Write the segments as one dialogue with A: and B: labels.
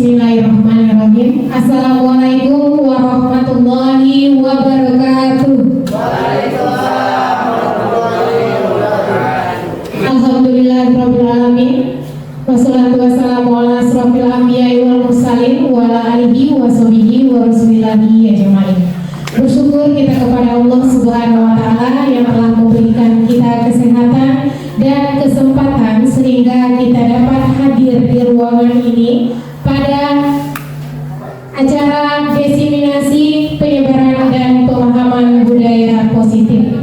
A: Bismillahirrahmanirrahim. Assalamualaikum warahmatullahi wabarakatuh.
B: Waalaikumsalam warahmatullahi wabarakatuh.
A: Alhamdulillahirabbil alamin. Wassalatu wassalamu ala asrofil anbiya'i wal mursalin wa ala alihi wa sahbihi wa rasulillahi ajmain. Bersyukur kita kepada Allah Subhanahu wa taala yang telah memberikan kita kesehatan dan kesempatan sehingga kita dapat hadir di ruangan ini pada acara diseminasi penyebaran dan pemahaman budaya positif.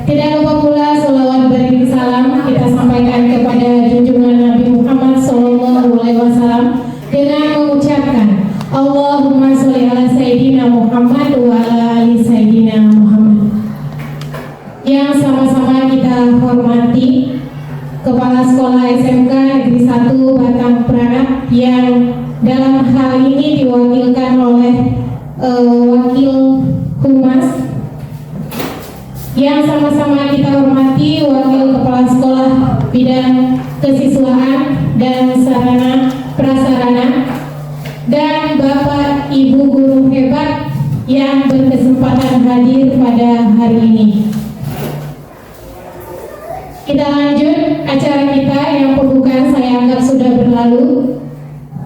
A: Tidak lupa pula sholawat beriring salam kita sampaikan kepada junjungan Nabi Muhammad SAW dengan mengucapkan Allahumma sholli ala Sayyidina Muhammad wa ala ali Sayyidina Muhammad. Yang sama-sama kita hormati Kepala Sekolah SMK Negeri 1 Batang Peranap yang dalam hal ini diwakilkan oleh Wakil Humas. Yang sama-sama kita hormati Wakil Kepala Sekolah Bidang Kesiswaan dan Sarana Prasarana, dan Bapak Ibu guru hebat yang berkesempatan hadir pada hari ini. Kita lanjut acara kita yang pembukaan saya anggap sudah berlalu.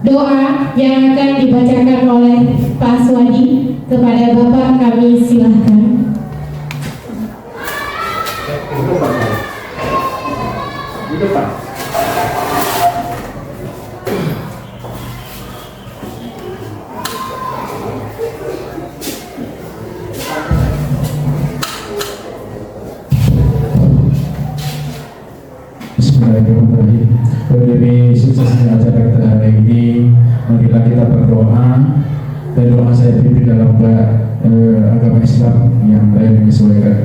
A: Doa yang akan dibacakan oleh Pak Swadi kepada Bapak kami silahkan.
B: Di depan.
C: Bismillahirrahmanirrahim. Demi suksesnya acara kita hari ini, marilah kita berdoa, dan doa saya pimpin dalam agama Islam yang baik menyesuaikan.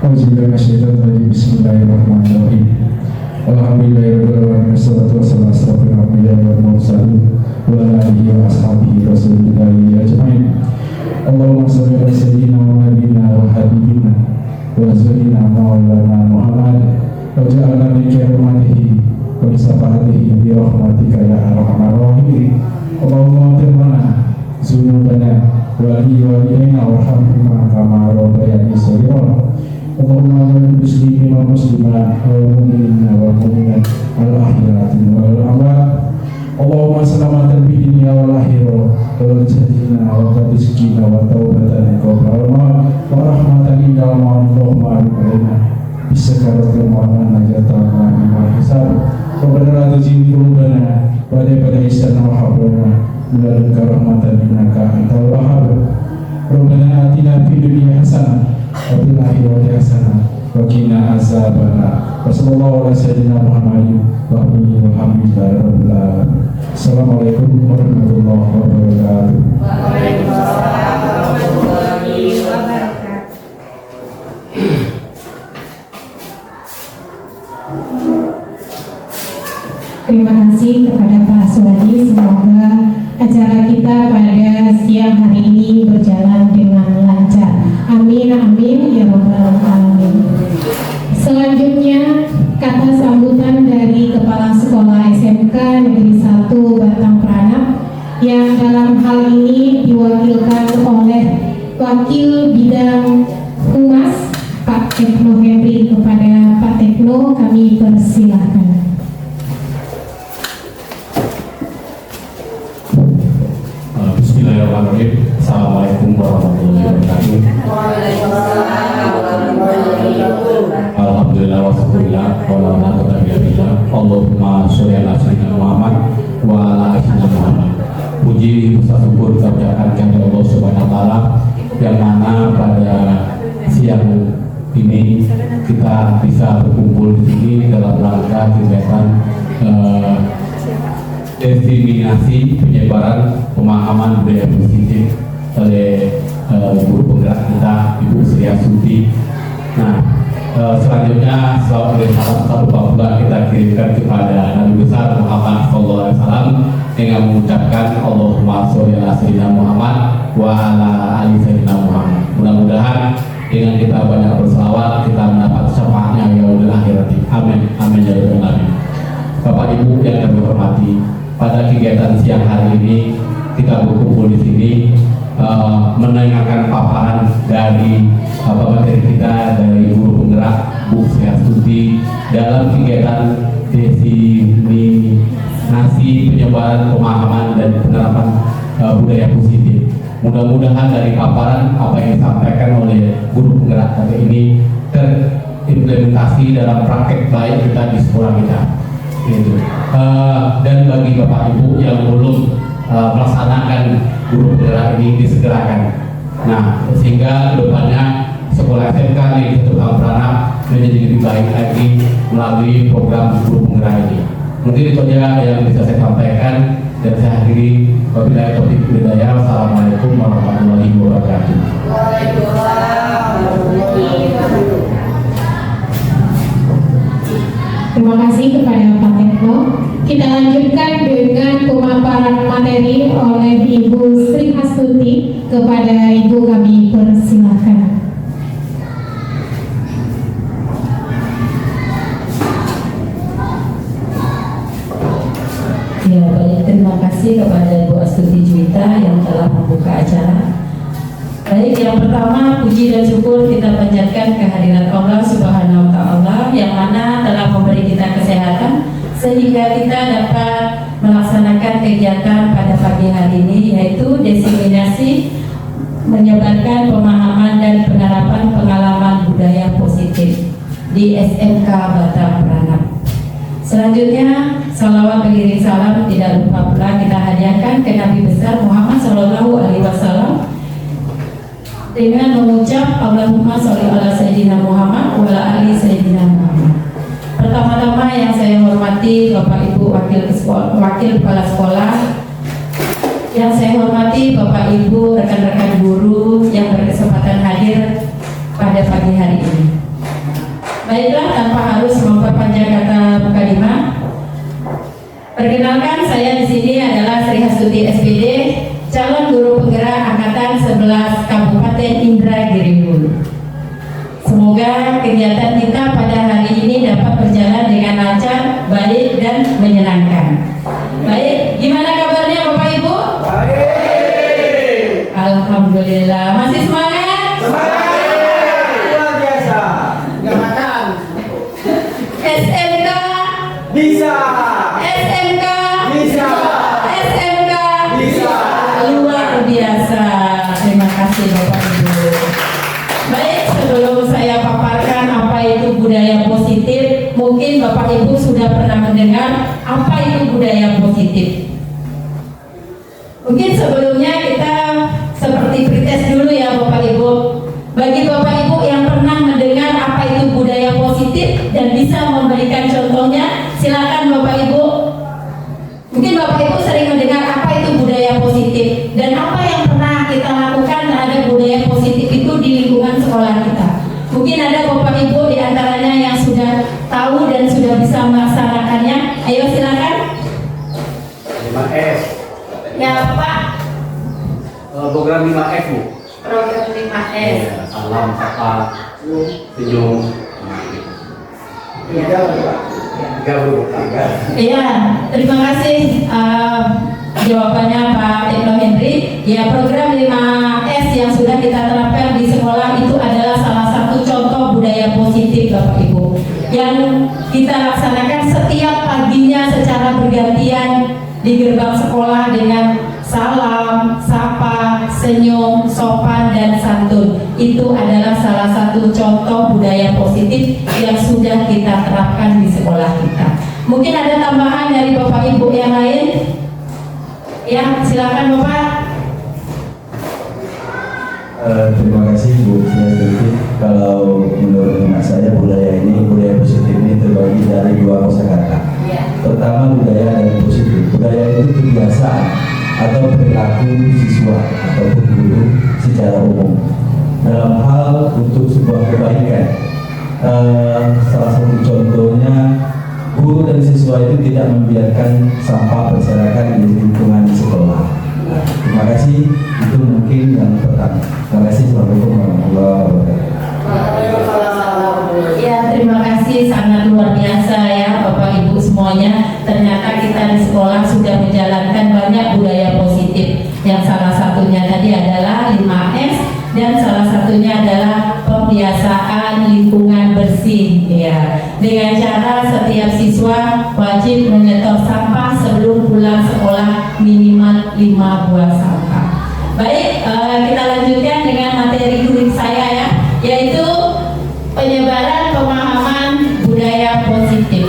C: Bismillahirrahmanirrahim. Alhamdulillahirrahmanirrahim. Wassalatu wassalamu ala asrofil anbiya'i wal mursalin wa ala alihi wa ashabihi rasulillahi ajmain. Allahumma sholli ala sayyidina Muhammadin wa habibina wa azwajina maulana Muhammad wa ja'alna min karimatihi wa bisafatihi bi rahmatika ya arhamar rahimin. Allahumma ighfir lana dzunubana wa li walidayna warhamhuma kama rabbayani shaghira. Allahumma lil muslimin wal muslimat wal mu'minina wal mu'minat wal ahyati wal amwat. Allahumma salamatan fid dunya wal akhirah wal jannah wa rizqina wa taubatan qabla al-maut wa rahmatan indal maut wa alaina bisakaratil maut najatan wa hisab. Rabbana la tuzigh qulubana ba'da idh hadaytana wa hab lana min ladunka rahmatan innaka antal wahhab. Rabbana atina fid dunya hasanah wa fil akhirati hasanah wa qina azabannar. Wassallallahu ala sayyidina Muhammadin wa alihi wa sahbihi. Assalamualaikum warahmatullahi wabarakatuh.
B: Waalaikumsalam warahmatullahi wabarakatuh.
A: Terima kasih kepada Pak Swadi. Semoga acara kita pada siang hari ini berjalan dengan lancar. Amin amin ya rabbal alamin. Selanjutnya kata sambutan dari Kepala Sekolah SMK Negeri 1 Batang Peranap yang dalam hal ini diwakilkan oleh Wakil Bidang Humas Pak Tekno Henry. Kepada Pak Tekno kami persilahkan.
D: Bismillahirrahmanirrahim. Assalamualaikum warahmatullahi wabarakatuh.
B: Waalaikumsalam warahmatullahi wabarakatuh.
D: Alhamdulillah wassalillah wala quwwata illa billah. Allahumma sholli ala sayyidina Muhammad wa ala ali sayyidina Muhammad. Puji puji syukur kita ucapkan kepada Allah Subhanahu wa taala yang mana pada siang ini kita bisa berkumpul di sini dalam rangka kegiatan diseminasi penyebaran pemahaman budaya positif oleh guru penggerak kita Ibu Sri Astuti. Nah, selanjutnya salawat dan salam satu pula kita kirimkan kepada Nabi besar Muhammad SAW dengan mengucapkan Allahumma sholli ala sayyidina Muhammad wa ala ali sayyidina Muhammad. Mudah-mudahan dengan kita banyak berselawat kita mendapat syafaatnya yaumil akhirati. Amin amin ya rabbal alamin. Bapak Ibu yang kami hormati, pada kegiatan siang hari ini kita berkumpul di sini mendengarkan paparan dari materi kita dari guru penggerak Bu Sri Astuti dalam kegiatan diseminasi penyebaran pemahaman dan penerapan budaya positif. Mudah-mudahan dari paparan apa yang disampaikan oleh guru penggerak kali ini terimplementasi dalam praktek baik kita di sekolah kita. Gitu. Dan bagi Bapak Ibu yang belum melaksanakan guru penggerak ini disegerakan. Nah, sehingga kedepannya sekolah SMK di Ketubang Pranap menjadi lebih baik lagi melalui program guru penggerak ini. Mungkin itu saja yang bisa saya sampaikan dan saya akhiri. Wabillahi taufiq wal hidayah. Wassalamualaikum warahmatullahi wabarakatuh.
B: Waalaikumsalam warahmatullahi wabarakatuh.
A: Terima kasih kepada Pak Tekno. Kita lanjutkan dengan pemaparan materi oleh Ibu Sri Astuti. Kepada Ibu kami persilakan.
E: Ya, baik, terima kasih kepada Ibu Astuti Juwita yang telah membuka acara. Baik, yang pertama puji dan syukur kita panjatkan kehadirat Allah Subhanahu wa Ta'ala yang mana telah memberi kita kesehatan sehingga kita dapat melaksanakan kegiatan pada pagi hari ini, yaitu diseminasi menyebarkan pemahaman dan penerapan pengalaman budaya positif di SMK Batam Pranap. Selanjutnya, salawat beriring salam tidak lupa pula kita hadiahkan ke Nabi besar Muhammad SAW dengan mengucap Allahumma sholli ala Sayyidina Muhammad wa ala ali Sayyidina Muhammad. Pertama-tama yang saya hormati Bapak Ibu Wakil Kepala Sekolah, yang saya hormati Bapak Ibu rekan-rekan guru yang berkesempatan hadir pada pagi hari ini. Baiklah, tanpa harus memperpanjang kata mukadimah, perkenalkan saya di sini adalah Sri Astuti SPD, calon guru penggerak angkatan 11 Kabupaten Indragiri Hulu. Semoga kegiatan kita pada hari ini dapat berjalan dengan lancar, baik dan menyenangkan. Baik, gimana kabarnya Bapak Ibu? Baik. Alhamdulillah. Masih semangat?
B: Semangat. Luar biasa. Nggak makan.
E: SMK
B: Bisa.
E: SMK
B: Bisa.
E: SMK
B: Bisa.
E: luar biasa. Terima kasih Bapak Ibu. Baik, sebelum saya paparkan apa itu budaya positif, mungkin Bapak Ibu sudah pernah mendengar apa itu budaya positif. Mungkin sebelumnya kita seperti pretest dulu ya Bapak Ibu. Bagi Bapak Ibu yang pernah mendengar apa itu budaya positif dan bisa memberikan contohnya, silakan Bapak Ibu. Mungkin Bapak Ibu sering mendengar apa itu budaya positif dan apa yang pernah kita lakukan terhadap budaya positif itu di lingkungan sekolah kita. Mungkin ada Bapak Ibu di antaranya yang sudah tahu dan sudah bisa melaksanakannya. Ayo silakan.
D: 5S.
E: Ya Pak.
D: Program 5S Bu.
E: Program 5S.
D: Salam, sapa, senyum.
E: Ya.
D: Bu.
E: Iya, terima kasih jawabannya Pak Tekno Hendri. Ya, program 5S yang sudah kita terapkan di sekolah itu adalah salah satu contoh budaya positif Bapak Ibu yang kita laksanakan setiap paginya secara bergantian di gerbang sekolah dengan salam, sapa, senyum, sopan, dan santun. Itu adalah salah satu contoh budaya positif yang sudah kita terapkan di sekolah kita. Mungkin ada tambahan dari Bapak Ibu yang lain? Ya, silakan Bapak.
F: Terima kasih Bu Sri Astuti. Kalau menurut hemat saya budaya positif ini terbagi dari dua kosakata. Pertama, budaya dan positif. Budaya itu kebiasaan atau perilaku siswa ataupun guru secara umum dalam hal untuk sebuah kebaikan. Salah satu contohnya, guru dan siswa itu tidak membiarkan sampah berserakan di lingkungan sekolah. Terima kasih. Itu mungkin yang pertama. Terima kasih. Assalamualaikum warahmatullahi wabarakatuh.
E: Ya, terima kasih, sangat luar biasa ya Bapak Ibu semua semuanya, ternyata kita di sekolah sudah menjalankan banyak budaya positif. Yang salah satunya tadi adalah 5S dan salah satunya adalah pembiasaan lingkungan bersih ya. Dengan cara setiap siswa wajib menyetor sampah sebelum pulang sekolah minimal 5 buah sampah. Baik, kita lanjutkan dengan materi kuliah saya ya, yaitu penyebaran pemahaman budaya positif.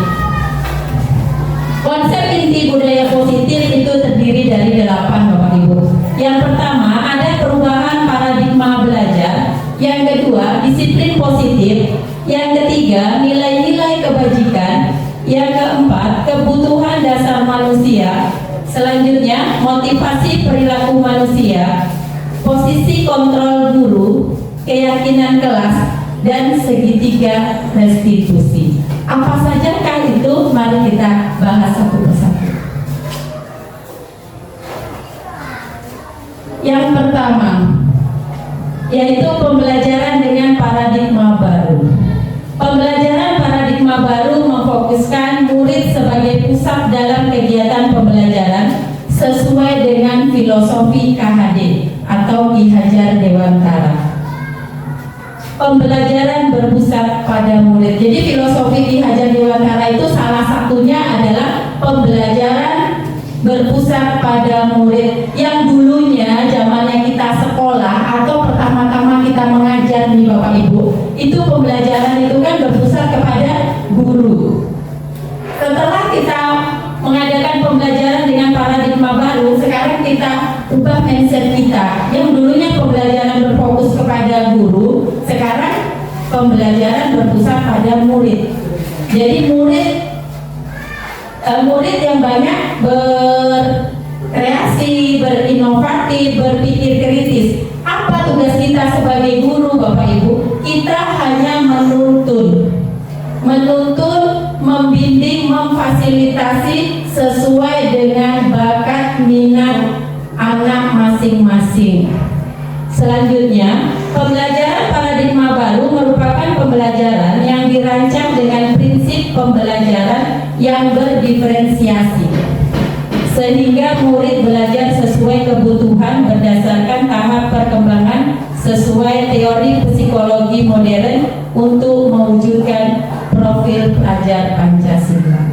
E: Konsep inti budaya positif itu terdiri dari 8, Bapak Ibu. Yang pertama, ada perubahan paradigma belajar. Yang kedua, disiplin positif. Yang ketiga, nilai-nilai kebajikan. Yang keempat, kebutuhan dasar manusia. Selanjutnya, motivasi perilaku manusia, posisi kontrol guru, keyakinan kelas, dan segitiga restitusi. Apa sajakah itu? Mari kita bahas satu persatu. Yang pertama, yaitu pembelajaran dengan paradigma baru. Pembelajaran paradigma baru memfokuskan murid sebagai pusat dalam kegiatan pembelajaran sesuai dengan filosofi KHD atau Ki Hajar Dewantara. Pembelajaran berpusat pada murid. Jadi filosofi Ki Hajar Dewantara itu salah satunya adalah pembelajaran berpusat pada murid. Yang dulunya zamannya kita sekolah atau pertama-tama kita mengajar nih Bapak Ibu, itu pembelajaran itu kan berpusat kepada guru. Setelah kita mengadakan pembelajaran dengan paradigma baru, sekarang kita ubah mindset kita. Yang dulunya pembelajaran berfokus kepada guru, sekarang pembelajaran berpusat pada murid. Jadi murid yang banyak berkreasi, berinovatif, berpikir kritis. Apa tugas kita sebagai guru, Bapak Ibu? Kita hanya menuntun, membimbing, memfasilitasi sesuai dengan bakat minat anak masing-masing. Selanjutnya, pembelajaran paradigma baru merupakan pembelajaran yang dirancang dengan prinsip pembelajaran yang berdiferensiasi, sehingga murid belajar sesuai kebutuhan berdasarkan tahap perkembangan sesuai teori psikologi modern untuk mewujudkan profil pelajar Pancasila.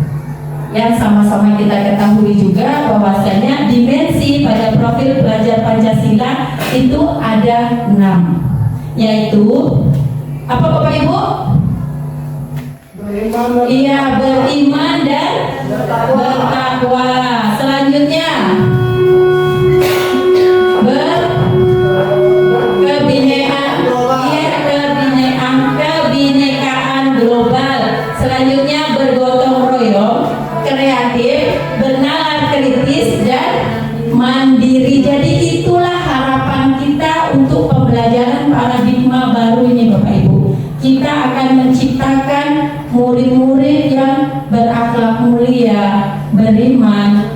E: Yang sama-sama kita ketahui juga bahwasanya dimensi pada profil pelajar Pancasila itu ada 6, yaitu apa Bapak Ibu? Iya, beriman dan bertakwa. Selanjutnya kebinekaan global. Selanjutnya bergotong royong, kreatif, bernalar kritis, dan mandiri. Jadi itulah harapan kita untuk pembelajaran paradigma baru ini Bapak Ibu. Kita akan menciptakan murid-murid yang berakhlak mulia, beriman,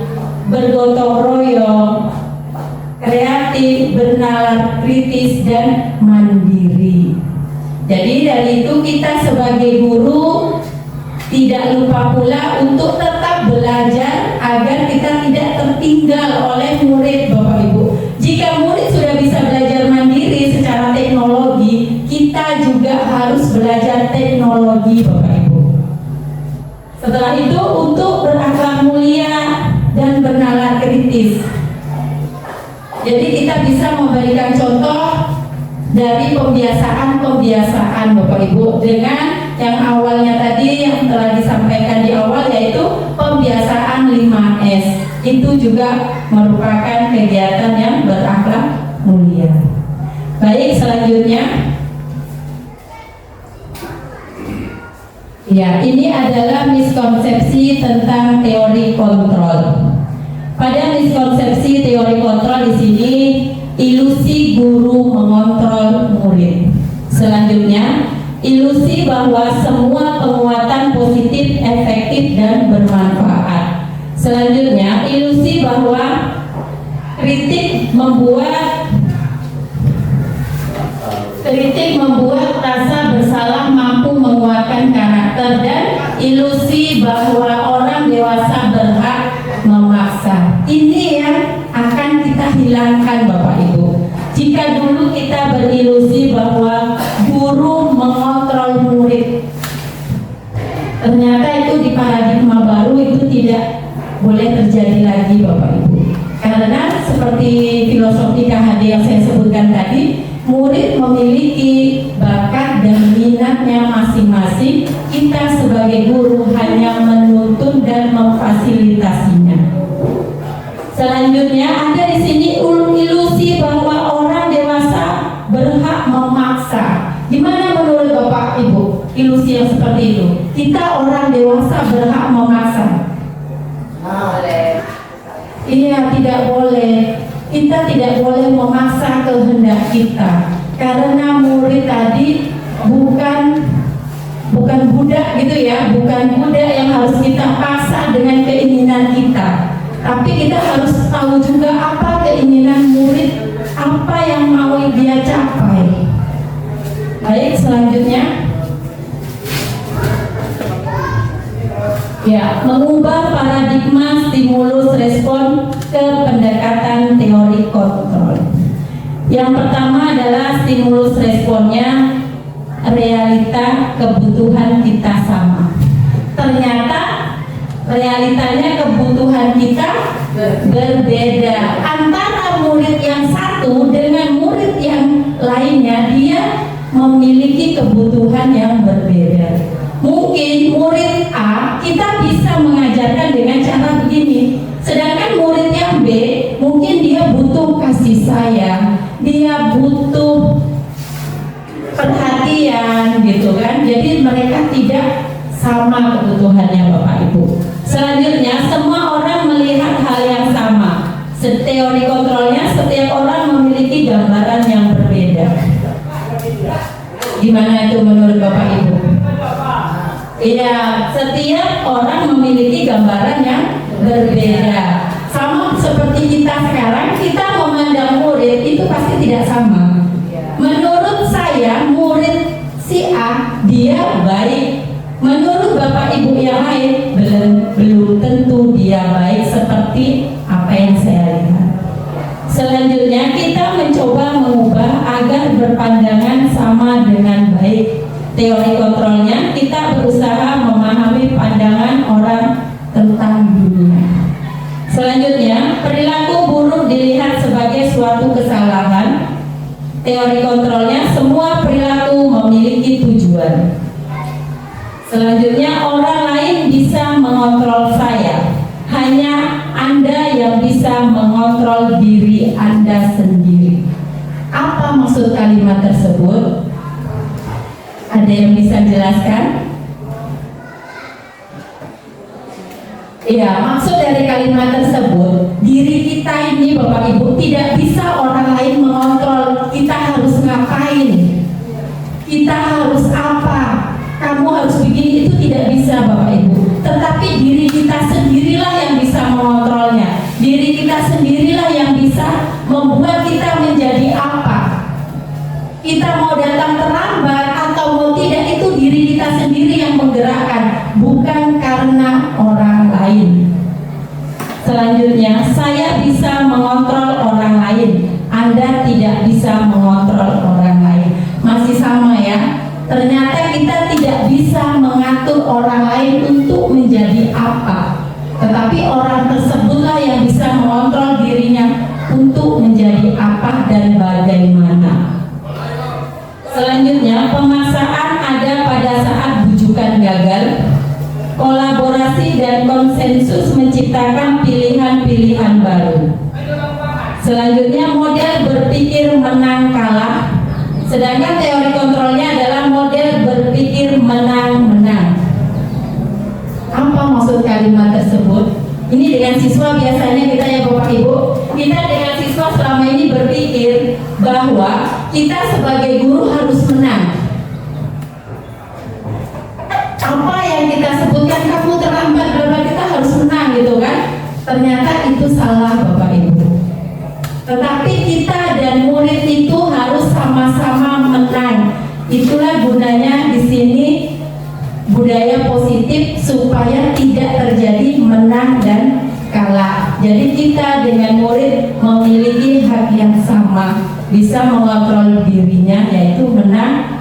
E: bergotong royong, kreatif, bernalar kritis, dan mandiri. Jadi dari itu kita sebagai guru tidak lupa pula untuk tetap belajar agar kita tidak tertinggal oleh murid Bapak Ibu. Jika murid sudah bisa belajar mandiri secara teknologi, kita juga harus belajar teknologi Bapak Ibu. Setelah itu untuk berakhlak mulia dan bernalar kritis. Jadi kita bisa memberikan contoh dari pembiasaan Bapak Ibu dengan yang awalnya tadi yang telah disampaikan di awal, yaitu pembiasaan 5S. Itu juga merupakan kegiatan yang berakhlak mulia. Baik, selanjutnya ya, ini adalah miskonsepsi tentang teori kontrol. Pada miskonsepsi teori kontrol di sini, ilusi guru mengontrol murid. Selanjutnya, ilusi bahwa semua penguatan positif, efektif, dan bermanfaat. Selanjutnya, ilusi bahwa kritik membuat rasa bersalah mampu menguatkan karakter, dan ilusi bahwa orang dewasa kita berilusi bahwa guru mengontrol murid. Ternyata itu di paradigma baru itu tidak boleh terjadi lagi Bapak Ibu. Karena seperti filosofi KHD yang saya sebutkan tadi, murid memiliki bakat dan minatnya masing-masing. Kita sebagai guru hanya menuntun dan memfasilitasinya. Selanjutnya ada di sini ilusi bahwa orang dewasa berhak memaksa. Gimana menurut Bapak Ibu ilusi yang seperti itu? Kita orang dewasa berhak memaksa. Iya, tidak boleh. Kita tidak boleh memaksa kehendak kita. Karena murid tadi bukan budak gitu ya, bukan budak yang harus kita paksa dengan keinginan kita. Tapi kita harus tahu juga apa keinginan murid, apa yang mau dia capai. Baik, selanjutnya ya, mengubah paradigma stimulus respon ke pendekatan teori kontrol. Yang pertama adalah stimulus responnya realita kebutuhan kita sama. Ternyata realitanya kebutuhan kita berbeda antara murid yang satu dengan murid yang lainnya. Dia memiliki kebutuhan yang berbeda. Mungkin murid A kita bisa mengajarkan dengan cara begini, sedangkan murid yang B mungkin dia butuh kasih sayang, dia butuh perhatian gitu kan. Jadi mereka tidak sama kebutuhannya Bapak Ibu. Selanjutnya, semua orang melihat hal yang sama. Teori kontrolnya, setiap orang memiliki gambaran yang berbeda. Gimana itu menurut Bapak Ibu? Iya, setiap orang memiliki gambaran yang berbeda. Sama seperti kita sekarang, kita memandang murid itu pasti tidak sama. Menurut saya, murid si A dia baik. Menurut Bapak Ibu yang lain belum tentu dia baik seperti apa yang saya lihat. Selanjutnya kita mencoba mengubah agar berpandangan sama dengan baik. Teori kontrolnya kita berusaha memahami pandangan orang tentang dunia. Selanjutnya, perilaku buruk dilihat sebagai suatu kesalahan. Teori kontrolnya semua perilaku memiliki tujuan. Selanjutnya, orang lain bisa mengontrol saya. Hanya Anda yang bisa mengontrol diri Anda sendiri. Apa maksud kalimat tersebut? Ada yang bisa jelaskan? Iya, maksud dari kalimat tersebut, diri kita ini Bapak Ibu tidak bisa orang lain mengontrol. Kita harus ngapain? Kita harus apa? Kamu harus begini, itu tidak bisa Bapak Ibu. Tetapi diri kita sendirilah yang bisa mengontrolnya. Diri kita sendirilah yang bisa membuat kita menjadi apa. Kita mau datang terlambat atau mau tidak, itu diri kita sendiri yang menggerakkan, bukan karena orang lain. Selanjutnya, saya bisa mengontrol orang lain. Anda tidak bisa mengontrol orang lain. Masih sama ya. Ternyata kita tidak bisa mengatur orang lain untuk menjadi apa, tetapi orang tersebutlah yang bisa mengontrol dirinya untuk menjadi apa dan bagaimana. Selanjutnya, pemaksaan ada pada saat bujukan gagal. Kolaborasi dan konsensus menciptakan pilihan-pilihan baru. Selanjutnya, model berpikir menang kalah. Sedangkan teori kontrolnya adalah model berpikir menang-menang. Apa maksud kalimat tersebut? Ini dengan siswa biasanya kita ya Bapak Ibu, kita dengan siswa selama ini berpikir bahwa kita sebagai guru harus menang. Apa yang kita sebutkan, kamu terlambat berapa, kita harus menang gitu kan? Ternyata itu salah Bapak Ibu. Tetapi kita dan murid itu harus sama-sama menang. Itulah gunanya di sini budaya positif, supaya tidak terjadi menang dan kalah. Jadi kita dengan murid memiliki hak yang sama. bisa mengontrol dirinya, yaitu menang.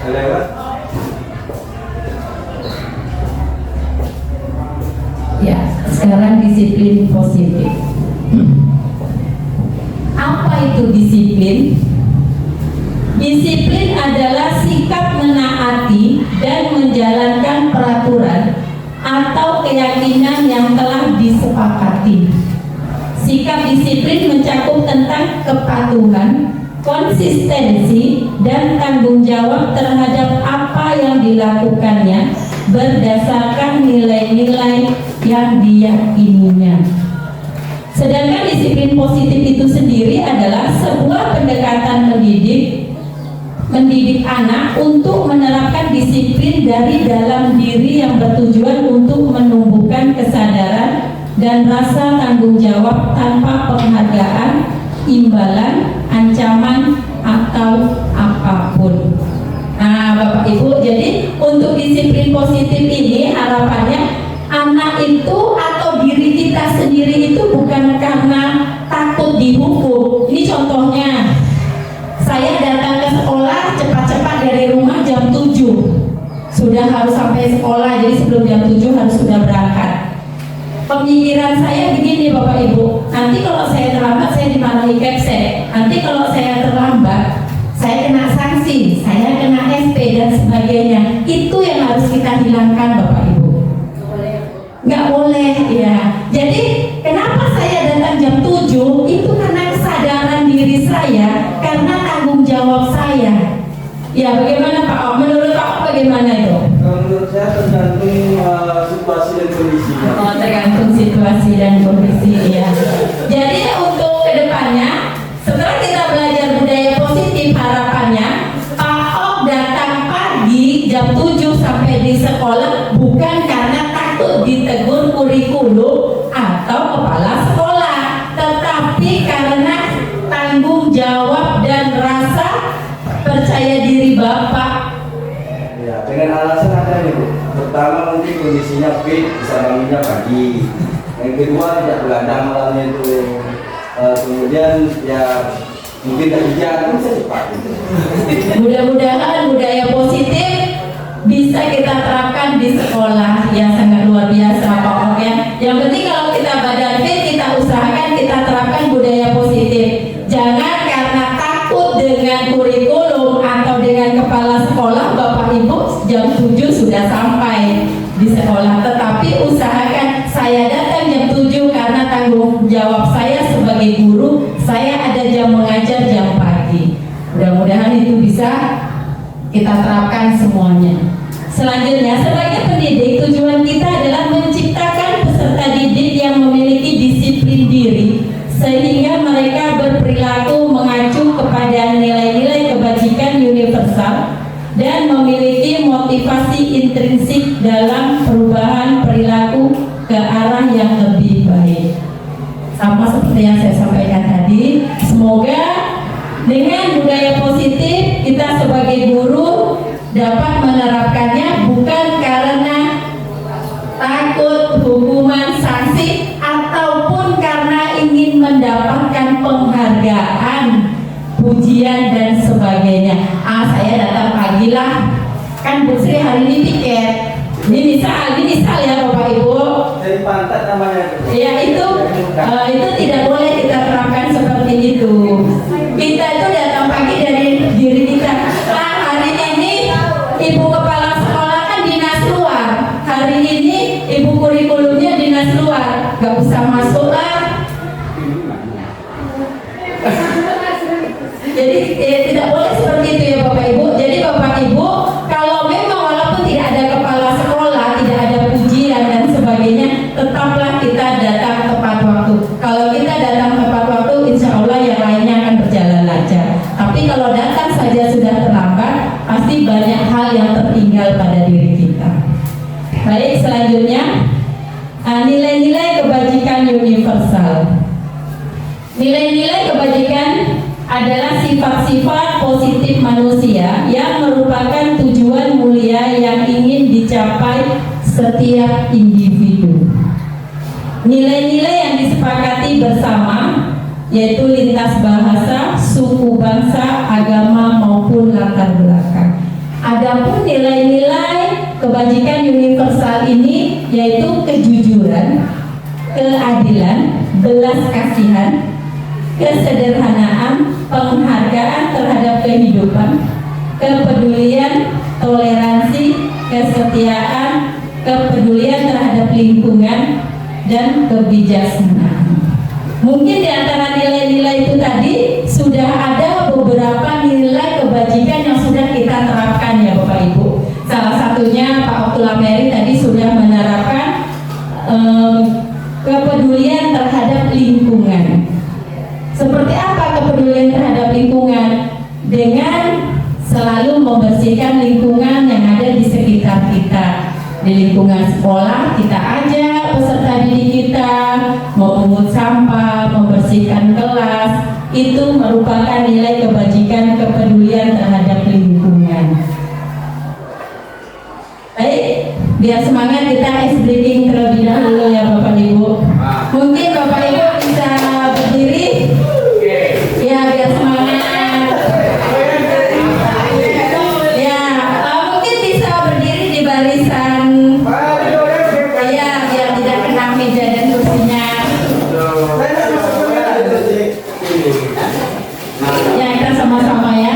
B: Lewat.
E: Ya, sekarang disiplin positif. Apa itu disiplin? Disiplin adalah sikap menaati dan menjalankan peraturan atau keyakinan yang telah disepakati. Sikap disiplin mencakup tentang kepatuhan, konsistensi, dan tanggung jawab terhadap apa yang dilakukannya berdasarkan nilai-nilai yang diyakininya. Sedangkan disiplin positif itu sendiri adalah sebuah pendekatan mendidik anak untuk menerapkan disiplin dari dalam diri yang bertujuan untuk menumbuhkan kesadaran dan rasa tanggung jawab tanpa penghargaan, imbalan, ancaman, atau apapun. Nah, Bapak Ibu, jadi untuk disiplin positif ini harapannya anak itu atau diri kita sendiri itu bukan karena takut dihukum. Ini contohnya, saya datang ke sekolah cepat-cepat dari rumah jam 7, sudah harus sampai sekolah, jadi sebelum jam 7 harus sudah berangkat. Pemikiran saya begini Bapak Ibu, nanti kalau saya terlambat saya dimarahi Kepsek, nanti kalau saya terlambat saya kena sanksi, saya kena SP dan sebagainya. Itu yang harus kita hilangkan Bapak Ibu. Nggak boleh ya. Jadi kenapa saya datang jam 7? Itu karena kesadaran diri saya, karena tanggung jawab saya. Ya, bagaimana Pak Om? Menurut Pak Om bagaimana itu?
B: Menurut saya tergantung situasi dan kondisinya.
E: Oh, tergantung situasi dan kondisi ya. Jadi untuk kedepannya, setelah kita belajar budaya positif, harapannya Pak Om datang pagi jam 7 sampai di sekolah bukan karena takut ditegur kurikulum atau kepala sekolah, tetapi karena tanggung jawab dan rasa percaya diri Bapak.
B: Ya, dengan alasan ada nih Bu. Pertama mungkin kondisinya fit, bisa bangunnya pagi. Yang kedua tidak begadang malamnya itu. Kemudian ya mungkin tak hujan bisa cepat gitu.
E: Mudah-mudahan budaya positif bisa kita terapkan di sekolah. Ya, sangat luar biasa Pak Om ya. Yang penting kalau kita badan fit, kita usahakan kita terapkan budaya positif. Jangan karena takut dengan kurikulum atau dengan kepala sekolah Bapak Ibu jam 7 sudah sampai di sekolah, tetapi usahakan saya datang jam 7 karena tanggung jawab saya sebagai guru, saya ada jam mengajar jam pagi. Mudah-mudahan itu bisa kita terapkan semuanya. Selanjutnya, sebagai pendidik, tujuan kita adalah menciptakan peserta didik yang memiliki disiplin diri sehingga mereka berperilaku mengacu kepada nilai-nilai kebajikan universal dan memiliki motivasi intrinsik dalam perubahan perilaku ke arah yang lebih baik. Sama seperti yang saya sampaikan tadi, semoga dengan budaya positif kita sebagai guru dapat menerapkannya bukan karena takut hukuman, sanksi, ataupun karena ingin mendapatkan penghargaan, pujian dan sebagainya. Saya datang pagi lah, kan Bu Sri hari ini piket. Ini misal ya Bapak Ibu.
B: Dari pantat namanya.
E: Ya itu tidak boleh kita terapkan seperti itu. Kita itu datang pagi dari diri kita. Nah, hari ini Ibu kepala sekolah kan dinas luar. Hari ini Ibu kurikulumnya dinas luar. Gak usah masuk lah. Jadi tidak boleh seperti itu ya Bapak Ibu. Jadi Bapak Ibu, kalau memang walaupun tidak ada kepala sekolah, tidak ada pujian dan sebagainya, tetaplah kita datang tepat waktu. Kalau kita datang tepat waktu, insya Allah yang lainnya akan berjalan lancar. Tapi kalau datang saja sudah terlambat, pasti banyak hal yang tertinggal pada diri kita. Baik, selanjutnya nilai-nilai kebajikan universal. Nilai-nilai kebajikan adalah sifat-sifat positif manusia yang dicapai setiap individu. Nilai-nilai yang disepakati bersama yaitu lintas bahasa, suku, bangsa, agama maupun latar belakang. Adapun nilai-nilai kebajikan universal ini yaitu kejujuran, keadilan, belas kasihan, kesederhanaan, penghargaan terhadap kehidupan, kepedulian, toleransi, kesetiaan, kepedulian terhadap lingkungan, dan kebijaksanaan. Mungkin di antara nilai-nilai itu tadi sudah ada beberapa nilai kebajikan yang sudah kita terapkan ya Bapak Ibu. Salah satunya Pak Oktul Ameri tadi sudah menerapkan kepedulian terhadap lingkungan. Seperti apa kepedulian terhadap lingkungan? Dengan selalu membersihkan lingkungan yang ada di sekitar kita. Di lingkungan sekolah kita ajak peserta didik kita memungut sampah, membersihkan kelas. Itu merupakan nilai kebajikan kepedulian terhadap lingkungan. Baik, biar semangat kita ice breaking terlebih dahulu ya Bapak Ibu. Mungkin Bapak Ibu bisa berdiri. Ya, biar semangat. Ya, mungkin bisa berdiri di barisan. Ya, biar tidak kena meja dan kursinya. Ya, kita sama-sama ya.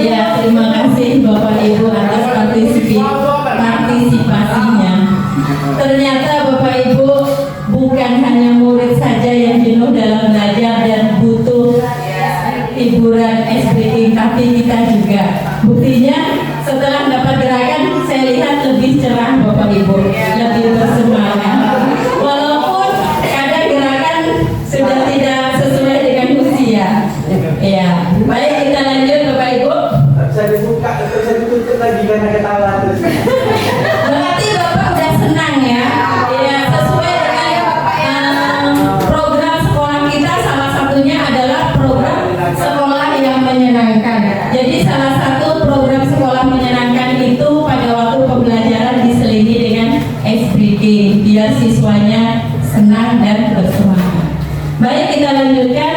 E: Ya, terima kasih Bapak Ibu atas partisipasinya. Ternyata Bapak Ibu bukan hanya murid saja yang jenuh dalam belajar. hati kita juga. Buktinya setelah dapat gerakan saya lihat lebih cerah Bapak Ibu, lebih bersemangat. Walaupun kadang gerakan sudah tidak sesuai dengan usia. Ya, baik kita lanjut Bapak Ibu.
B: Bisa dibuka, bisa ditutup lagi karena ketawa terus.
E: Berarti Bapak udah senang ya. Ya, sesuai dengan program sekolah kita, salah satunya adalah program sekolah yang menyenangkan. Jadi salah satu program sekolah menyenangkan itu pada waktu pembelajaran diselingi dengan ice breaking biar siswanya senang dan bersemangat. Baik, kita lanjutkan.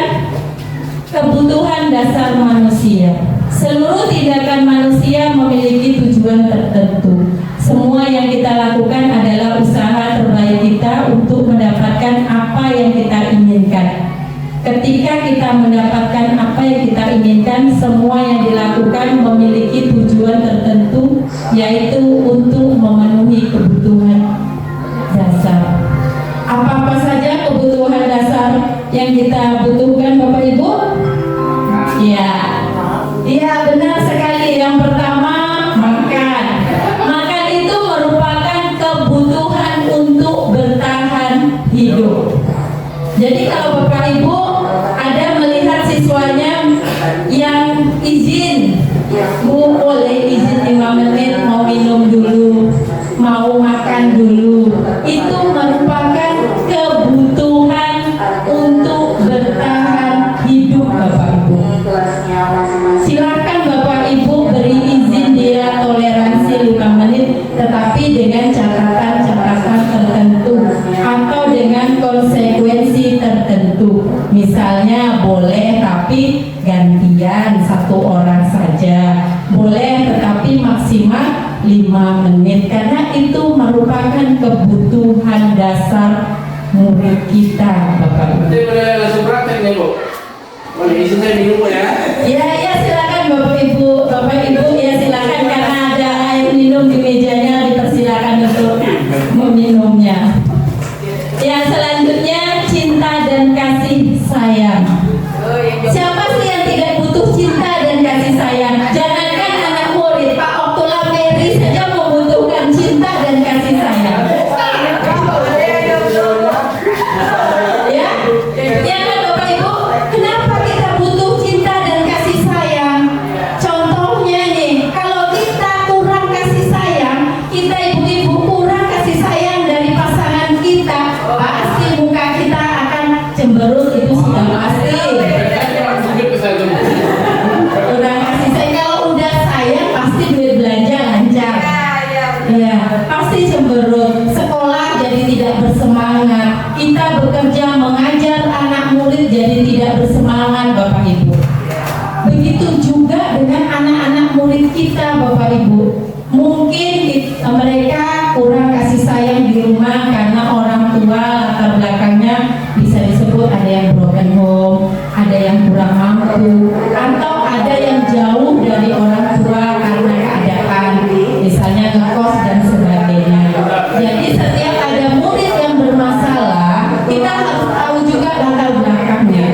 E: Kebutuhan dasar manusia. Seluruh tindakan manusia memiliki tujuan tertentu. Semua yang kita lakukan adalah usaha terbaik kita untuk mendapatkan apa yang kita inginkan. Ketika kita mendapatkan apa yang kita inginkan, semua yang dilakukan memiliki tujuan tertentu, yaitu untuk memenuhi kebutuhan dasar. Apa-apa saja kebutuhan dasar yang kita butuhkan Bapak Ibu? Ya, iya benar sekali. Yang pertama, makan. Makan itu merupakan kebutuhan untuk bertahan hidup. Jadi kalau Bapak Ibu ada melihat siswanya yang izin, Bu boleh izin 5 menit mau minum dulu, mau makan dulu, itu merupakan kebutuhan untuk bertahan hidup Bapak Ibu. Silakan Bapak Ibu beri izin dia toleransi 5 menit, tetapi dengan catatan-catatan tertentu atau dengan konsekuensi tertentu. Misalnya boleh tapi gantian 1 orang saja, boleh tetapi maksimal 5 menit, karena itu merupakan kebutuhan dasar murid kita Bapak Ibu.
D: Nanti boleh langsung praktek nih Bu. Boleh izin saya minum Bu ya?
E: Ya silakan Bapak Ibu ya silakan, karena ada air minum di mejanya, dipersilakan untuk meminumnya. Ya selanjutnya cinta dan kasih sayang. Siapa sih yang tidak butuh cinta dan kasih sayang? Jangankan anak murid, Pak Oktula Mary saja membutuhkan cinta dan kasih sayang. Ya kan Bapak Ibu, kenapa kita butuh cinta dan kasih sayang? Contohnya nih, kalau kita kurang kasih sayang, kita ibu-ibu kurang kasih sayang dari pasangan kita, pasti muka kita akan cemberut, itu sudah pasti. Kurang kasih sayang, kalau udah sayang pasti duit belanja lancar. Ya, pasti cemberut. Sekolah jadi tidak bersemangat. Kita bekerja mengajar anak murid jadi tidak bersemangat Bapak Ibu. Begitu juga dengan anak-anak murid kita Bapak Ibu. Mungkin mereka kurang kasih sayang di rumah karena orang tua latar belakangnya bisa disebut ada yang broken home, ada yang kurang mampu, atau ada yang jauh dari orang tua karena keadaan, misalnya ngekos dan sebagainya. Jadi setiap ada murid yang bermasalah, kita harus tahu juga latar belakangnya,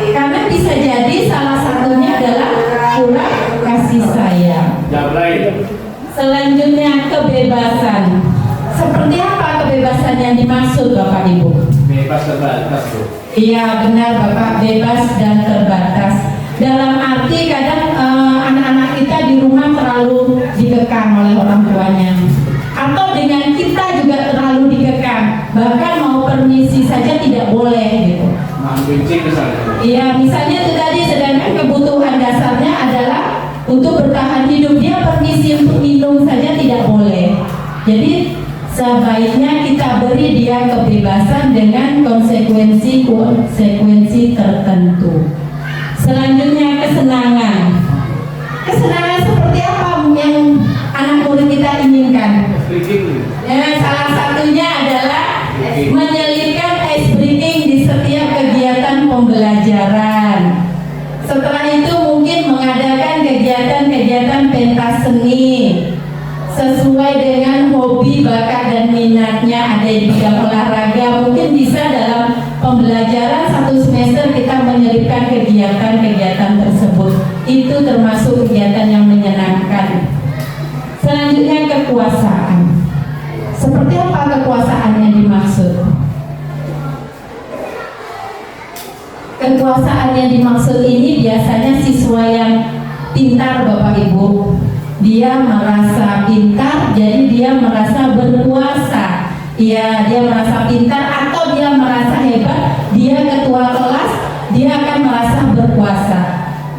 E: karena bisa jadi salah satunya adalah kurang kasih sayang. Selanjutnya kebebasan. Seperti apa kebebasan yang dimaksud Bapak Ibu?
D: Bebas terbatas Bu.
E: Iya benar Bapak, bebas dan terbatas. Dalam arti kadang anak-anak kita di rumah terlalu dikekang oleh orang tuanya, atau dengan kita juga terlalu dikekang, bahkan mau permisi saja tidak boleh gitu.
D: Benci misalnya.
E: Iya, misalnya itu tadi, sedangkan kebutuhan dasarnya adalah untuk bertahan hidup, dia permisi untuk minum saja tidak boleh. Jadi sebaiknya kita beri dia kebebasan dengan konsekuensi tertentu. Selanjutnya kesenangan. Kesenangan seperti apa yang anak murid kita inginkan? Ya, salah satunya adalah menyelipkan ice breaking di setiap kegiatan pembelajaran. Setelah itu mungkin mengadakan kegiatan-kegiatan pentas seni sesuai dengan hobi, bakat dan minatnya. Ada di bidang olahraga, mungkin bisa dalam pembelajaran 1 semester kita menyelipkan kegiatan-kegiatan tersebut. itu termasuk kegiatan yang menyenangkan. Selanjutnya kekuasaan. Seperti apa kekuasaan yang dimaksud? Kekuasaan yang dimaksud ini biasanya siswa yang pintar, Bapak Ibu. Dia merasa pintar, jadi dia merasa berkuasa. Ya, dia merasa pintar atau dia merasa hebat, dia ketua kelas, dia akan merasa berkuasa.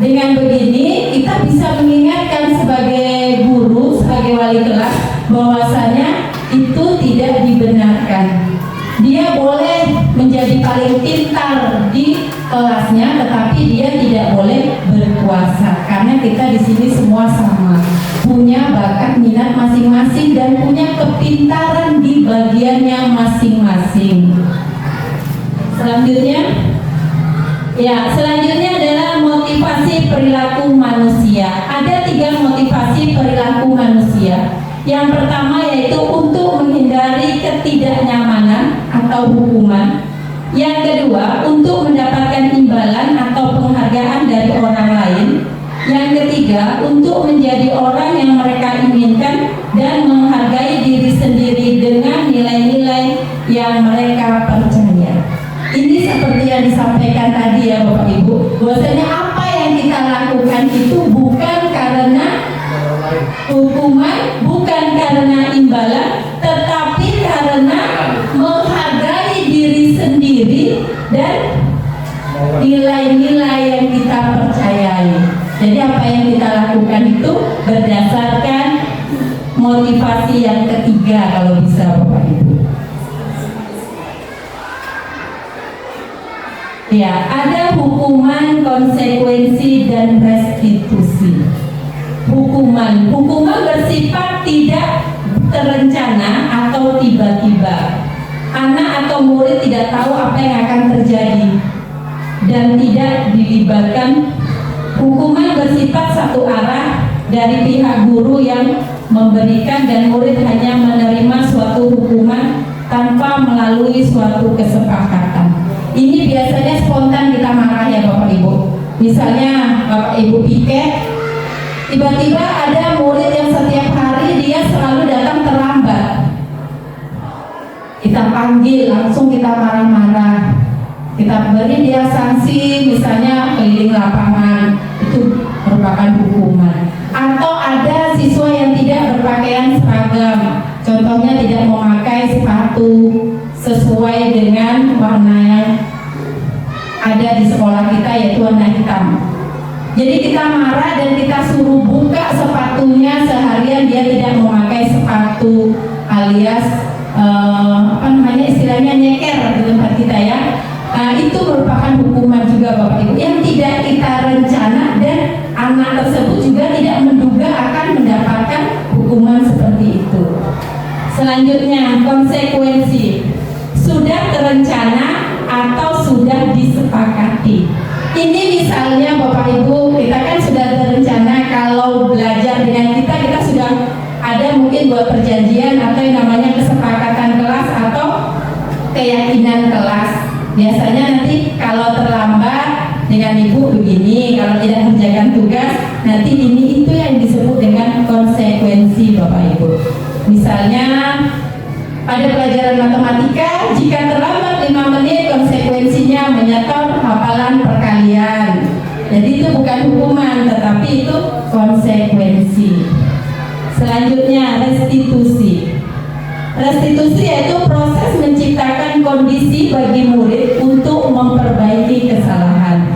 E: Dengan begini, kita bisa mengingatkan sebagai guru, sebagai wali kelas, bahwasanya itu tidak dibenarkan. Dia boleh menjadi paling pintar di kelasnya, tetapi dia tidak boleh berkuasa. Karena kita di sini semua sama, punya bakat minat masing-masing dan punya kepintaran di bagiannya masing-masing. Selanjutnya adalah motivasi perilaku manusia. Ada 3 motivasi perilaku manusia. Yang pertama yaitu untuk menghindari ketidaknyamanan atau hukuman. Yang kedua, untuk mendapatkan imbalan atau penghargaan dari orang lain. Yang ketiga, untuk menjadi orang yang mereka inginkan dan menghargai diri sendiri dengan nilai-nilai yang mereka percaya. Ini seperti yang disampaikan tadi ya Bapak Ibu, bahwasanya apa yang kita lakukan itu bukan karena hukuman, bukan karena imbalan, tetapi karena menghargai diri sendiri dan nilai-nilai yang kita percayai. Jadi apa yang kita lakukan itu berdasarkan motivasi yang ketiga kalau bisa Bapak Ibu. Ya, ada hukuman, konsekuensi, dan restitusi. Hukuman bersifat tidak terencana atau tiba-tiba. Anak atau murid tidak tahu apa yang akan terjadi dan tidak dilibatkan. Hukuman bersifat satu arah dari pihak guru yang memberikan dan murid hanya menerima suatu hukuman tanpa melalui suatu kesepakatan. Ini biasanya spontan kita marah ya Bapak Ibu. Misalnya Bapak Ibu piket, tiba-tiba ada murid yang setiap hari dia selalu datang terlambat. Kita panggil, langsung kita marah-marah. Kita beri dia sanksi, misalnya keliling lapangan, itu merupakan hukuman. Atau ada siswa yang tidak berpakaian seragam, contohnya tidak memakai sepatu sesuai dengan warna yang ada di sekolah kita, yaitu warna hitam. Jadi kita marah dan kita suruh buka sepatunya, seharian dia tidak memakai sepatu, alias istilahnya nyeker di tempat kita ya. Nah, itu merupakan hukuman juga Bapak Ibu yang tidak kita rencana, dan anak tersebut juga tidak menduga akan mendapatkan hukuman seperti itu. Selanjutnya, konsekuensi. Sudah terencana atau sudah disepakati. Ini misalnya Bapak Ibu, kita kan sudah terencana kalau belajar dengan kita sudah ada mungkin buat perjanjian atau yang namanya kesepakatan kelas atau keyakinan kelas. Biasanya nanti kalau terlambat dengan ibu begini, kalau tidak mengerjakan tugas nanti ini, itu yang disebut dengan konsekuensi Bapak Ibu. Misalnya pada pelajaran matematika, jika terlambat 5 menit konsekuensinya menyetor hafalan perkalian. Jadi itu bukan hukuman, tetapi itu konsekuensi. Selanjutnya, restitusi. Restitusi yaitu proses menciptakan kondisi bagi murid untuk memperbaiki kesalahan.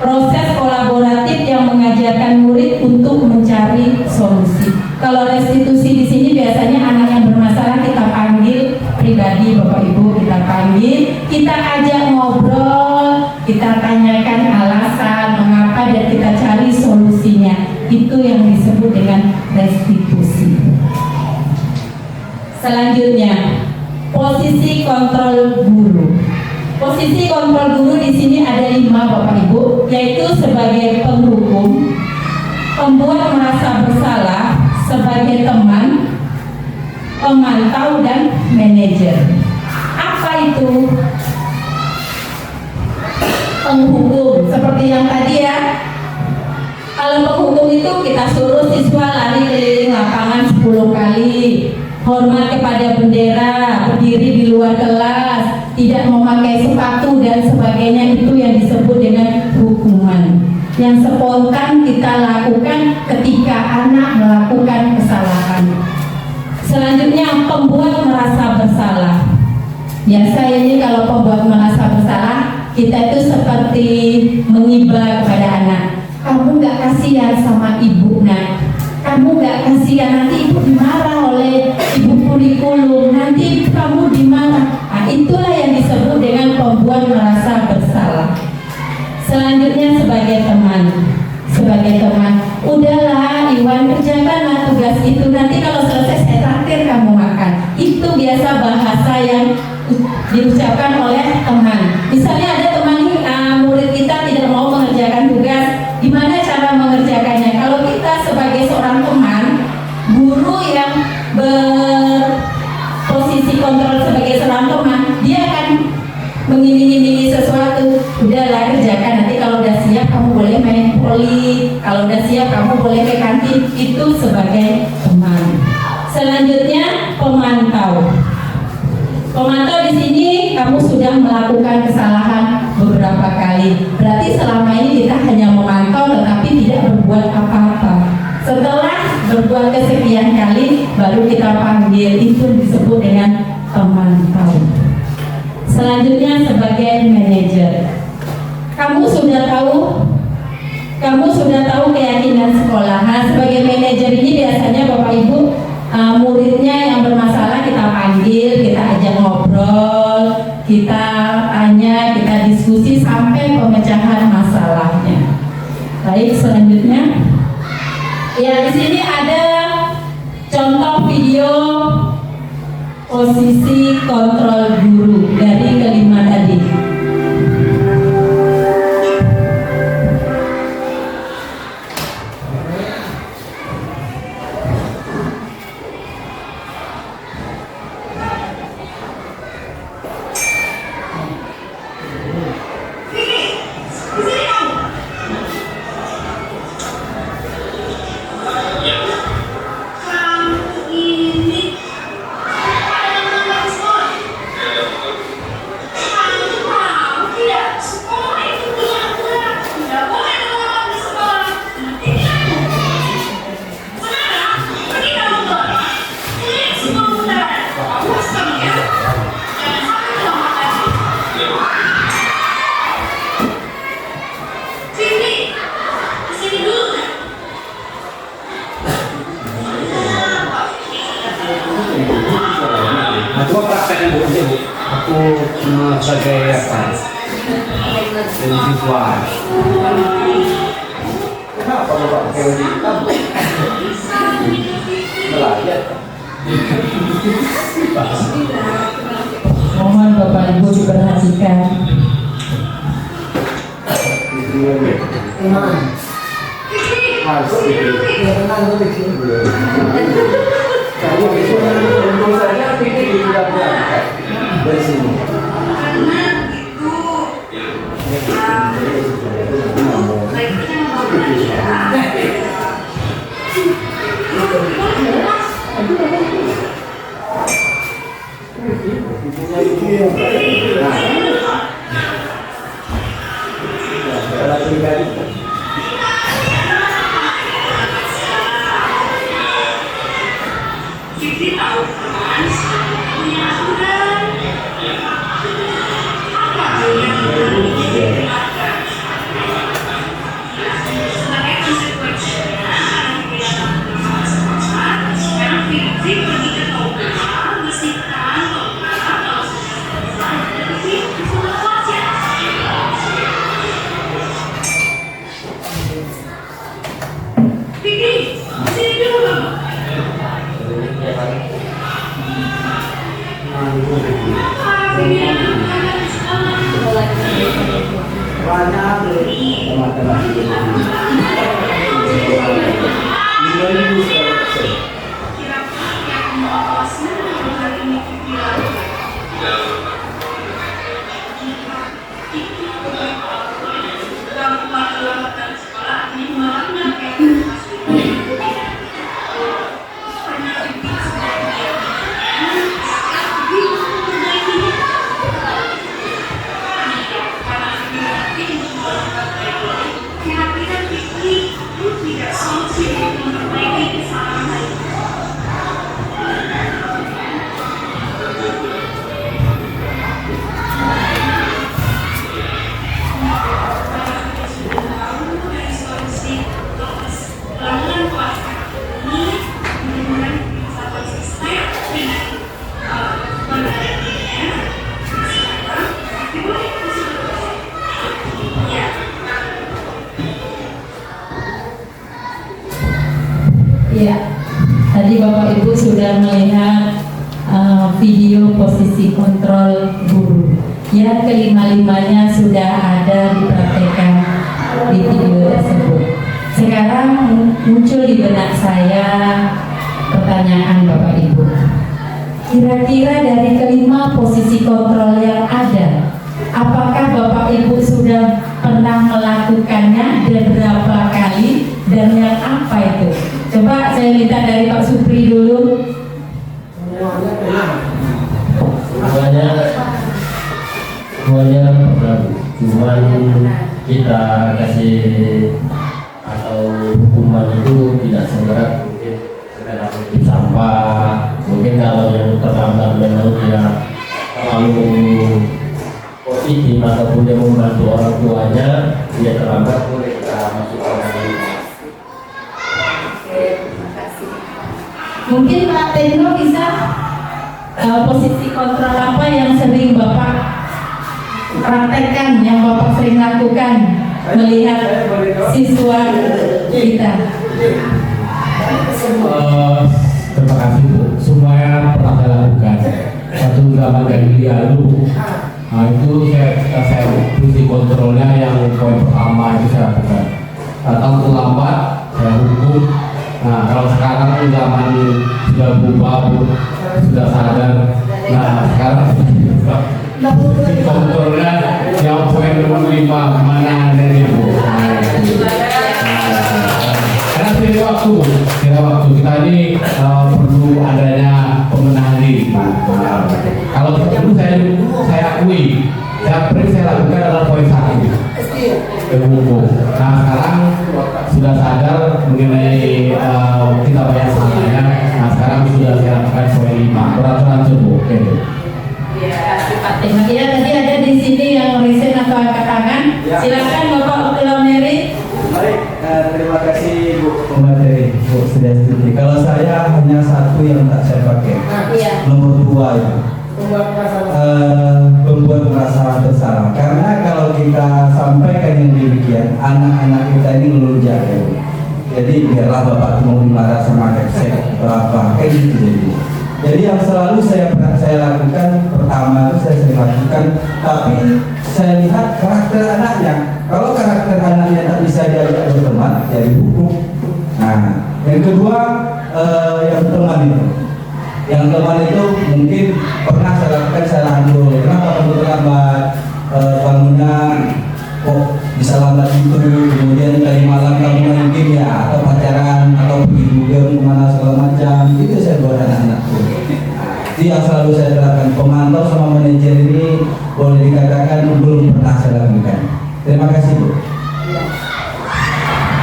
E: Proses kolaboratif yang mengajarkan murid untuk mencari solusi. Kalau restitusi di sini biasanya anak yang bermasalah kita panggil pribadi Bapak Ibu, kita panggil, kita ajak ngobrol, kita tanyakan alasan mengapa dan kita cari solusinya. Itu yang disebut dengan restitusi. Selanjutnya, posisi kontrol guru. Posisi kontrol guru di sini ada 5 Bapak Ibu, yaitu sebagai penghukum, pembuat merasa bersalah, sebagai teman, pemantau, dan manajer. Apa itu? Penghukum, seperti yang tadi ya. Kalau penghukum itu kita suruh siswa lari keliling lapangan 10 kali, hormat kepada bendera, berdiri di luar kelas, tidak memakai sepatu dan sebagainya. Itu yang disebut dengan hukuman. Yang spontan kita lakukan ketika anak melakukan kesalahan. Selanjutnya, pembuat merasa bersalah. Biasa ini kalau pembuat merasa bersalah, kita itu seperti mengiba kepada anak. Kamu nggak kasihan sama ibu, nak. Kamu nggak kasihan, nanti ibu dimarah oleh ibu kurikulum, nanti kamu dimarah. Nah, itulah yang disebut dengan pembuat merasa bersalah. Selanjutnya sebagai teman, udahlah Iwan, kerjakanlah tugas itu, nanti kalau selesai saya traktir kamu makan. Itu biasa bahasa yang diucapkan oleh teman. Misalnya ada teman murid kita tidak mau mengerjakan tugas, gimana cara mengerjakannya? Kalau kita sebagai seorang teman, guru yang berposisi kontrol sebagai seorang teman, dia akan mengiming-imingi sesuatu. Udahlah kerjakan, nanti kalau udah siap kamu boleh main voli, kalau udah siap kamu boleh ke kantin. Itu sebagai teman. Selanjutnya pemantau. Pemantau di sini kamu sudah melakukan kesalahan beberapa kali. Berarti selama ini kita hanya memantau tetapi tidak berbuat apa-apa. Setelah berbuat kesekian kali baru kita panggil. Itu disebut dengan pemantau. Selanjutnya sebagai manajer. Kamu sudah tahu keyakinan sekolah. Nah, sebagai manajer ini biasanya Bapak Ibu, muridnya yang bermasalah kita panggil, kita ajak ngobrol, kita tanya, kita diskusi sampai pemecahan masalahnya. Baik, selanjutnya, ya di sini ada contoh video posisi kontrol guru dari kelima tadi.
B: Sebagai apa? Individual. Kenapa Bapak pakai baju hitam? Belajar.
E: Mohon Bapak Ibu diperhatikan.
B: Masuk itu. Kalau itu tentu saja pikir tidak berangkat dari sini.
E: Ya, tadi Bapak Ibu sudah melihat video posisi kontrol guru. Yang kelima-limanya sudah ada dipraktekkan di video tersebut. Sekarang muncul di benak saya pertanyaan Bapak Ibu. Kira-kira dari kelima posisi kontrol yang ada, apakah Bapak Ibu sudah pernah melakukannya dan berapa kali dan yang apa itu? Coba saya minta dari Pak Supri dulu.
G: Semuanya pernah, cuman kita kasih atau hukuman itu tidak seberat mungkin sekedar menitip sampah. Mungkin kalau yang terlambat memang dia terlalu positif ataupun dia membantu orang tuanya, dia terlambat boleh kita masukkan lagi.
E: Mungkin Pak Teno bisa posisi kontrol apa yang sering Bapak praktekkan, yang Bapak sering lakukan melihat siswa kita?
D: Terima kasih Bu. Semuanya pernah saya lakukan. Satu zaman dari lalu, nah itu saya fungsi kontrolnya yang poin pertama itu saya lakukan. Datang terlambat, saya hukum. Nah kalau sekarang zaman sudah berubah, Bu, sudah sadar. Nah sekarang fungsi kontrolnya yang poin nomor 5 mana dari Bu. Karena kira waktu kita ini perlu adanya pemenahan diri. Kalau dulu saya akui, saya lakukan adalah poin 1 hukum. Nah sekarang sudah sadar mengenai kita banyak salahnya. Nah sekarang sudah saya lakukan poin 5 peraturan tersebut.
E: Ya, tadi ada di sini yang resen atau angkat tangan. Silakan Bapak Abdullah Meri.
B: Baik, terima kasih Bu
F: Pemateri, Bu Setiastuti. Kalau saya hanya satu yang tak saya pakai, nomor 2 itu. Membuat merasa bersalah. Karena kalau kita sampaikan yang demikian, anak-anak kita ini melunjak ya. Jadi biarlah bapak mau dimarah sama kepsek berapa, kayak gitu jadi yang selalu saya lakukan pertama itu saya sering lakukan, tapi saya lihat karakter anaknya. Kalau karakter anaknya tak bisa diajak berteman, jadi hukum. Nah, yang kedua yang teman itu. Yang teman itu mungkin pernah saya lakukan, saya rangkul. Kenapa kamu terlambat bangunan? Kok bisa lambat itu? Kemudian tadi malam kamu main game ya, atau pacaran, atau pergi juga kemana segala macam. Itu saya buat anak-anakku. Itu yang selalu saya terapkan. Pemantau sama manajer ini boleh dikatakan belum pernah saya lakukan. Terima kasih Bu.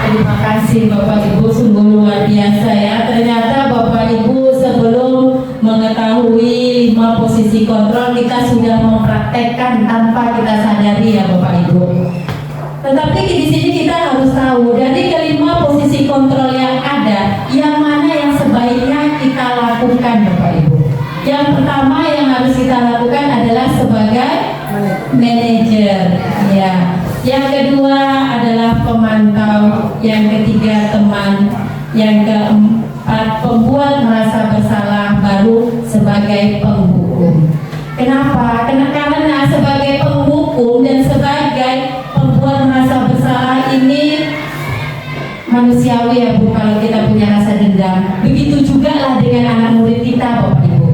E: Terima kasih Bapak Ibu, sungguh luar biasa ya. Ternyata Bapak Ibu sebelum mengetahui 5 posisi kontrol kita sudah mempraktekkan tanpa kita sadari ya Bapak Ibu. Tetapi di sini kita harus tahu dari kelima posisi kontrol yang ada, yang mana yang sebaiknya kita lakukan Bapak Ibu. Yang pertama yang harus kita lakukan adalah sebagai manajer ya. Yang kedua adalah pemantau, yang ketiga teman, yang keempat pembuat merasa bersalah, baru sebagai penghukum. Kenapa? Karena sebagai penghukum dan sebagai pembuat merasa bersalah ini manusiawi ya Bu, kalau kita punya rasa dendam. Begitu juga lah dengan anak murid kita Bapak Ibu.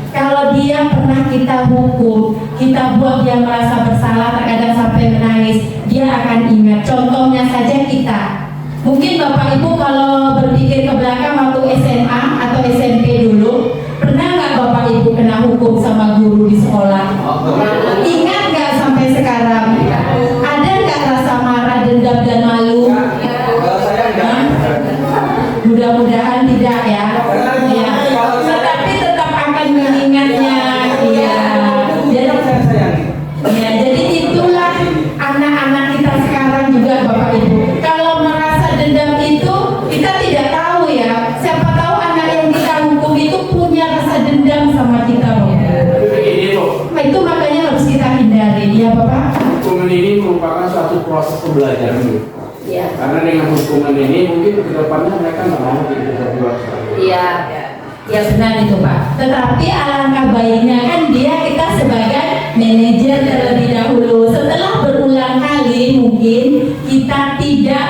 E: Kalau dia pernah kita hukum, kita buat dia merasa bersalah, terkadang sampai menangis, dia akan ingat. Contohnya saja kita. Mungkin Bapak Ibu kalau berpikir ke belakang waktu SMA atau SMP dulu, pernah nggak Bapak Ibu kena hukum sama guru di sekolah? Ingat nggak sampai sekarang? Ada nggak rasa marah, dendam dan malu? Mudah-mudahan tidak ya. Ya. Tetapi tetap akan mengingatnya. Ya, jadi itulah anak-anak kita sekarang juga Bapak Ibu. Kalau merasa dendam itu kita tidak tahu ya. Siapa tahu anak yang kita hukum itu punya rasa dendam sama kita Bapak. Itu makanya harus kita hindari ya Bapak.
G: Hukuman ini merupakan suatu proses pembelajaran.
E: Iya.
D: Karena dengan hukuman ini mungkin kedepannya mereka nggak mau jadi berbuat.
E: Iya. Ya benar itu Pak. Tetapi alangkah baiknya kan kita sebagai manajer terlebih dahulu. Setelah berulang kali mungkin kita tidak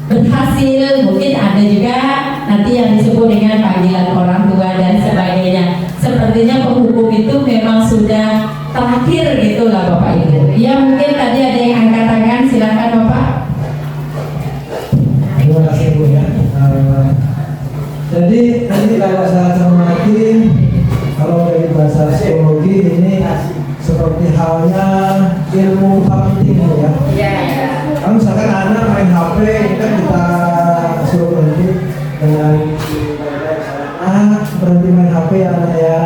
E: berhasil, mungkin ada juga nanti yang disebut dengan panggilan orang tua dan sebagainya. Sepertinya penghukum itu memang sudah terakhir gitulah Bapak Ibu. Ya mungkin tadi ada yang angkat tangan, silakan Bapak.
H: Terima kasih Bu ya. Jadi kalau saya cermati, kalau dari bahasa psikologi ini seperti halnya ilmu marketing ya. Kan misalkan anak main HP, kan kita suruh berhenti dengan berhenti main HP anak ya,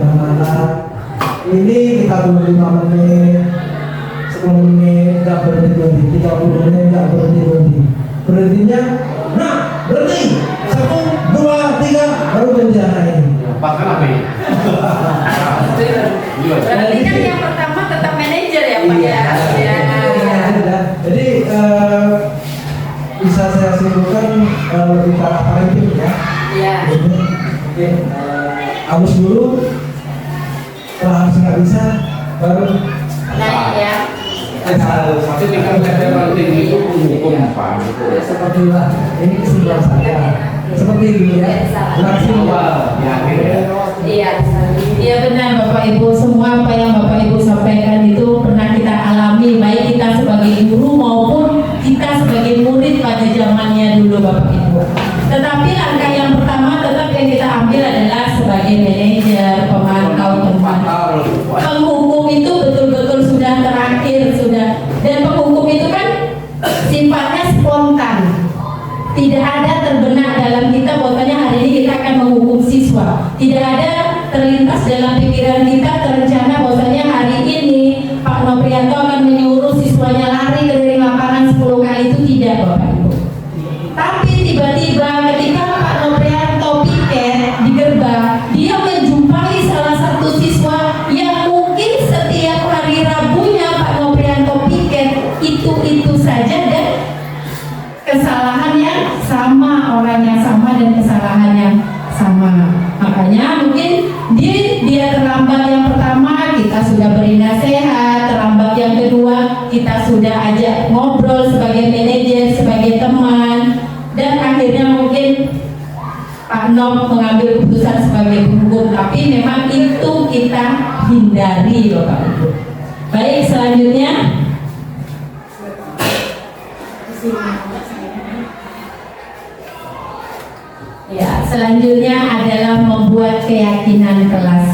H: mana ini kita tunggu 5 menit, 10 menit, nggak berhenti, 30 menit nggak berhenti. Berhentinya, nah berhenti, 1, 2, 3, baru berhenti anak ini.
D: Bahkan apa ini?
E: Berarti kan yang pertama tetap manajer ya Pak ya.
H: Jadi bisa saya simpulkan lebih ke arah parenting ya.
E: Iya.
H: Oke, halus dulu, setelah harus nggak bisa, baru
E: Naik ya.
D: Tapi tingkat parenting itu hukum Pak.
H: seperti lah. Ini kesimpulan saya. Seperti dulu ya.
D: Awal, ya akhir ya.
E: Iya. Iya benar Bapak Ibu, semua apa yang Bapak Ibu sampaikan itu pernah kita alami, baik kita sebagai guru maupun kita sebagai murid pada zamannya dulu Bapak Ibu. Tetapi langkah yang pertama tetap yang kita ambil adalah sebagai manajer, pemantau teman. Penghukum itu betul-betul sudah terakhir sudah, dan penghukum itu kan sifatnya spontan. Tidak ada terbenak dalam kita bahwasanya hari ini kita akan menghukum siswa. Tidak ada terlintas dalam pikiran kita terencana bahwasanya hari ini Pak Noprianto akan menyuruh siswanya lari keliling lapangan 10 kali, itu tidak Bapak Ibu. Tapi tiba-tiba ketika Pak Noprianto piket di gerbang, dia menjumpai salah satu siswa yang mungkin setiap hari Rabunya Pak Noprianto piket itu saja dan kesalahan yang sama, orang yang sama dan kesalahan yang sama. Makanya mungkin dia terlambat yang pertama, kita sudah beri nasihat. Terlambat yang kedua, kita sudah ajak ngobrol sebagai manajer, sebagai teman. Dan akhirnya mungkin Pak Nom mengambil keputusan sebagai penghukum. Tapi memang itu kita hindari Bapak Ibu. Baik, selanjutnya ya, selanjutnya adalah membuat keyakinan kelas.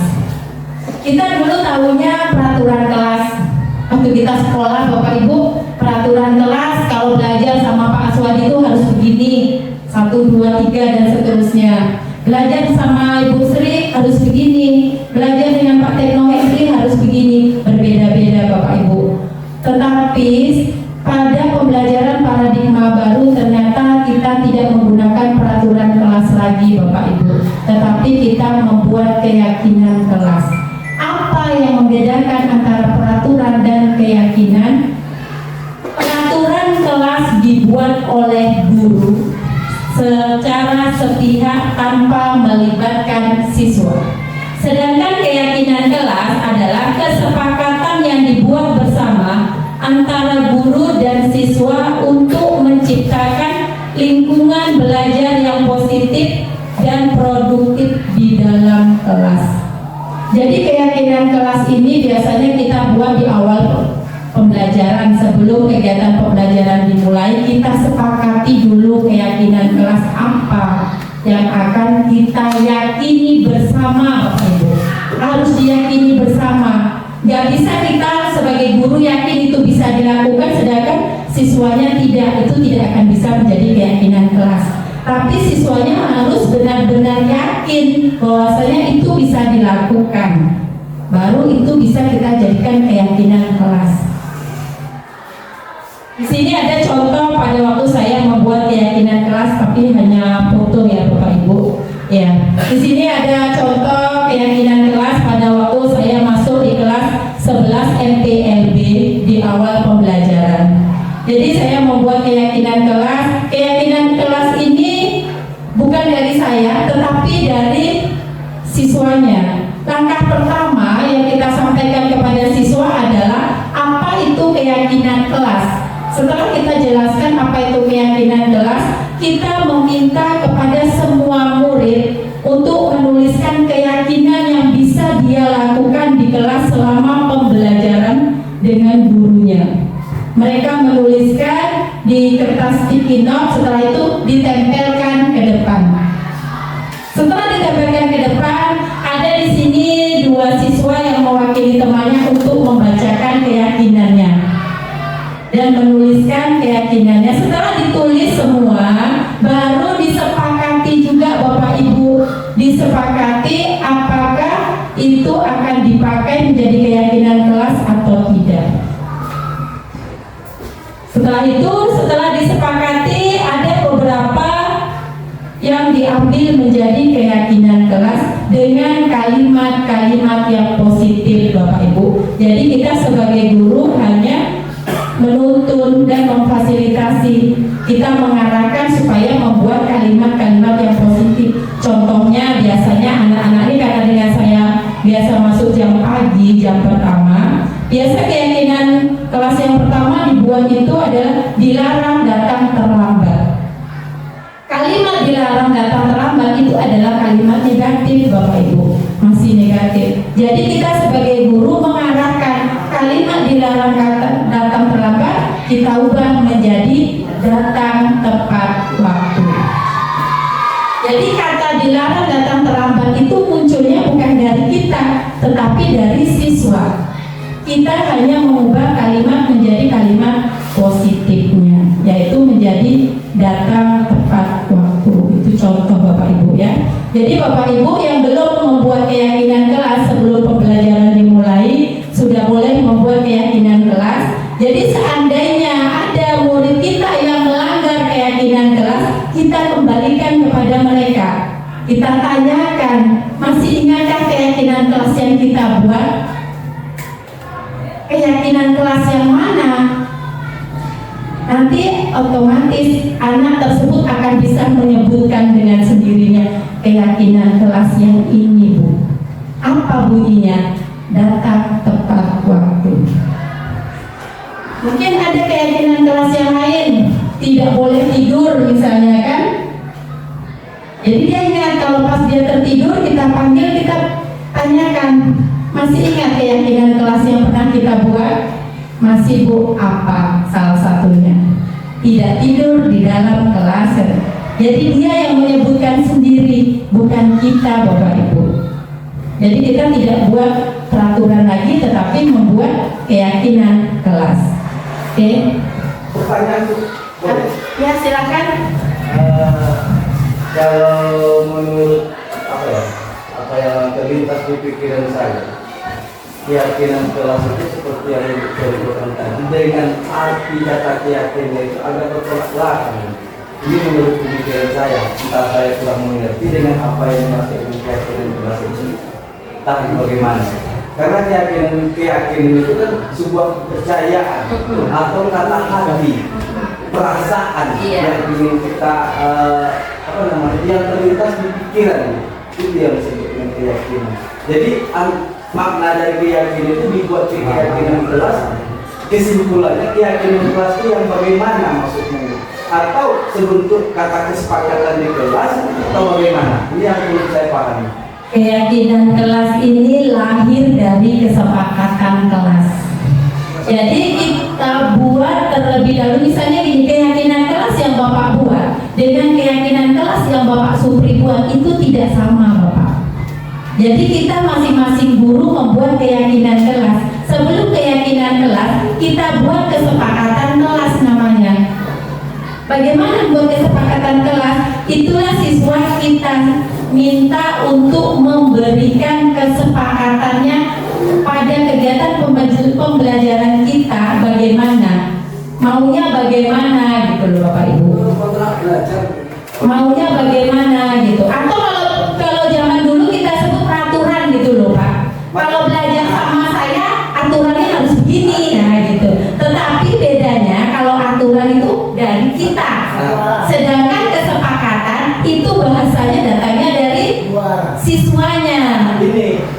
E: Kita dulu tahunya peraturan kelas. Waktu kita sekolah Bapak Ibu, peraturan kelas kalau belajar sama Pak Aswadi itu harus begini, 1, 2, 3 dan seterusnya. Belajar sama Ibu Sri harus begini, belajar dengan Pak Tekno Hendri harus begini. Berbeda-beda Bapak Ibu. Tetapi pada pembelajaran paradigma baru ternyata kita tidak menggunakan peraturan kelas lagi Bapak Ibu, tetapi kita membuat keyakinan kelas. Apa yang membedakan antara peraturan dan keyakinan? Peraturan kelas dibuat oleh guru secara sepihak tanpa melibatkan siswa. Sedangkan keyakinan kelas adalah kesepakatan yang dibuat bersama antara guru dan siswa untuk menciptakan lingkungan belajar yang positif dan produktif di dalam kelas. Jadi keyakinan kelas ini biasanya kita buat di awal pembelajaran. Sebelum kegiatan pembelajaran dimulai, kita sepakati dulu keyakinan kelas apa yang akan kita yakini bersama Bapak Ibu. Harus diyakini bersama. Gak bisa kita sebagai guru yakin itu bisa dilakukan sedangkan siswanya tidak, itu tidak akan bisa menjadi keyakinan kelas. Tapi siswanya harus benar-benar yakin bahwasanya itu bisa dilakukan. Baru itu bisa kita jadikan keyakinan kelas. Di sini ada contoh pada waktu saya membuat keyakinan kelas, tapi hanya foto ya Bapak Ibu. Ya, di sini ada contoh keyakinan kelas pada waktu saya masuk di kelas 11 MPLB di awal pembelajaran. Jadi saya membuat keyakinan kelas. Keyakinan kelas ini bukan dari saya, tetapi dari siswanya. Langkah pertama yang kita sampaikan kepada siswa adalah apa itu keyakinan kelas. Setelah kita jelaskan apa itu keyakinan kelas, kita meminta kepada semua murid untuk menuliskan keyakinan yang bisa dia lakukan di kelas selama pembelajaran dengan gurunya. Mereka menuliskan di kertas sticky note, setelah itu ditempelkan ke depan. Setelah ditempelkan ke depan, ada di sini 2 siswa yang mewakili temannya untuk membacakan keyakinannya dan menuliskan keyakinannya. Setelah ditulis semua, baru disepakati juga Bapak Ibu, disepakati apakah itu akan dipakai menjadi keyakinan kelas atau tidak. Setelah itu, setelah disepakati, ada beberapa yang diambil menjadi keyakinan kelas dengan kalimat-kalimat yang positif Bapak Ibu. Jadi kita sebagai guru hanya menuntun dan memfasilitasi, kita mengarahkan supaya membuat kalimat-kalimat yang positif. Contohnya biasanya anak-anak ini, karena dengan saya biasa masuk jam pagi, jam pertama, biasa keyakinan kelas yang pertama dibuat itu adalah dilarang datang terlambat. Kalimat dilarang datang terlambat itu adalah kalimat negatif Bapak Ibu, masih negatif. Jadi kita sebagai guru mengarahkan kalimat dilarang datang terlambat, kita ubah menjadi datang tepat waktu. Jadi kata dilarang datang terlambat itu munculnya bukan dari kita, tetapi dari siswa. Kita hanya mengubah kalimat menjadi kalimat positifnya, yaitu menjadi datang tepat waktu. Itu contoh Bapak Ibu ya. Jadi Bapak Ibu yang belum membuat keyakinan kelas sebelum pembelajaran dimulai, sudah boleh membuat keyakinan kelas. Jadi seandainya ada murid kita yang melanggar keyakinan kelas, kita kembalikan kepada mereka. Kita tanyakan, masih ingatkah keyakinan kelas yang kita buat? Keyakinan kelas yang mana? Nanti otomatis anak tersebut akan bisa menyebutkan dengan sendirinya keyakinan kelas yang ini, Bu. Apa bunyinya? Datang tepat waktu. Mungkin ada keyakinan kelas yang lain, tidak boleh tidur misalnya kan? Jadi dia ingat kalau pas dia tertidur kita panggil, kita tanyakan, masih ingat keyakinan kelas yang pernah kita buat? Masih, Bu. Apa salah satunya? Tidak tidur di dalam kelas. Jadi dia yang menyebutkan sendiri, bukan kita Bapak Ibu. Jadi kita tidak buat peraturan lagi, tetapi membuat keyakinan kelas. Oke?
B: Pertanyaan Bu, boleh?
E: Ya silakan.
B: Kalau menurut apa yang terlintas di pikiran saya, keyakinan kelas itu seperti yang disebutkan tadi, dengan arti kata keyakinan itu agak bertolak belakang. Ini menurut pemikiran saya, entah saya kurang mengerti dengan apa yang dimaksud keyakinan kelas itu, tapi bagaimana? Karena keyakinan itu kan sebuah kepercayaan atau kata hati, perasaan yang ingin kita yang terlintas di pikiran, itu yang disebut dengan keyakinan. Jadi makna dari keyakinan itu dibuat keyakinan kelas. Kesimpulannya keyakinan kelas itu yang bagaimana maksudnya, atau sebentuk kata kesepakatan di kelas atau bagaimana? Ini yang perlu saya pahami.
E: Keyakinan kelas ini lahir dari kesepakatan kelas. Jadi kita buat terlebih dahulu, misalnya gini, keyakinan kelas yang Bapak buat dengan keyakinan kelas yang Bapak Supri buat itu tidak sama Bapak. Jadi kita masing-masing guru membuat keyakinan kelas. Sebelum keyakinan kelas, kita buat kesepakatan kelas namanya. Bagaimana buat kesepakatan kelas? Itulah siswa kita minta untuk memberikan kesepakatannya pada kegiatan pembelajaran kita, bagaimana maunya, bagaimana gitu loh Bapak Ibu, maunya bagaimana gitu. Atau kalau zaman dulu kita sebut peraturan gitu loh Pak, kalau belajar sama saya aturannya harus begini, nah gitu. Tetapi bedanya kalau aturan kita. Sedangkan kesepakatan itu bahasanya datangnya dari siswanya.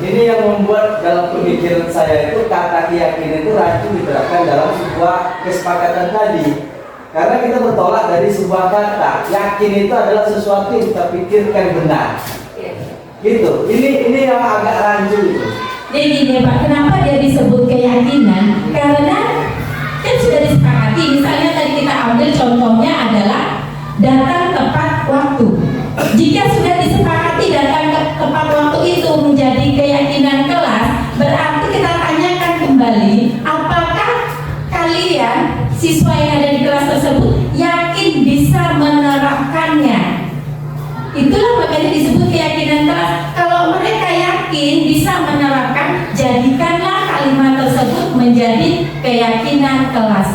B: Ini yang membuat dalam pemikiran saya itu kata keyakinan itu racun diterapkan dalam sebuah kesepakatan tadi. Karena kita bertolak dari sebuah kata. Yakin itu adalah sesuatu yang kita pikirkan benar. Gitu. Ini yang agak rancu itu.
E: Jadi gini Pak, kenapa dia disebut keyakinan? Karena kan sudah disepakati. Misalnya tadi kita ambil contohnya adalah datang tepat waktu. Jika sudah disepakati datang tepat waktu itu menjadi keyakinan kelas, berarti kita tanyakan kembali, apakah kalian siswa yang ada di kelas tersebut yakin bisa menerapkannya? Itulah makanya disebut keyakinan kelas. Kalau mereka yakin bisa menerapkan, jadikanlah kalimat tersebut menjadi keyakinan kelas.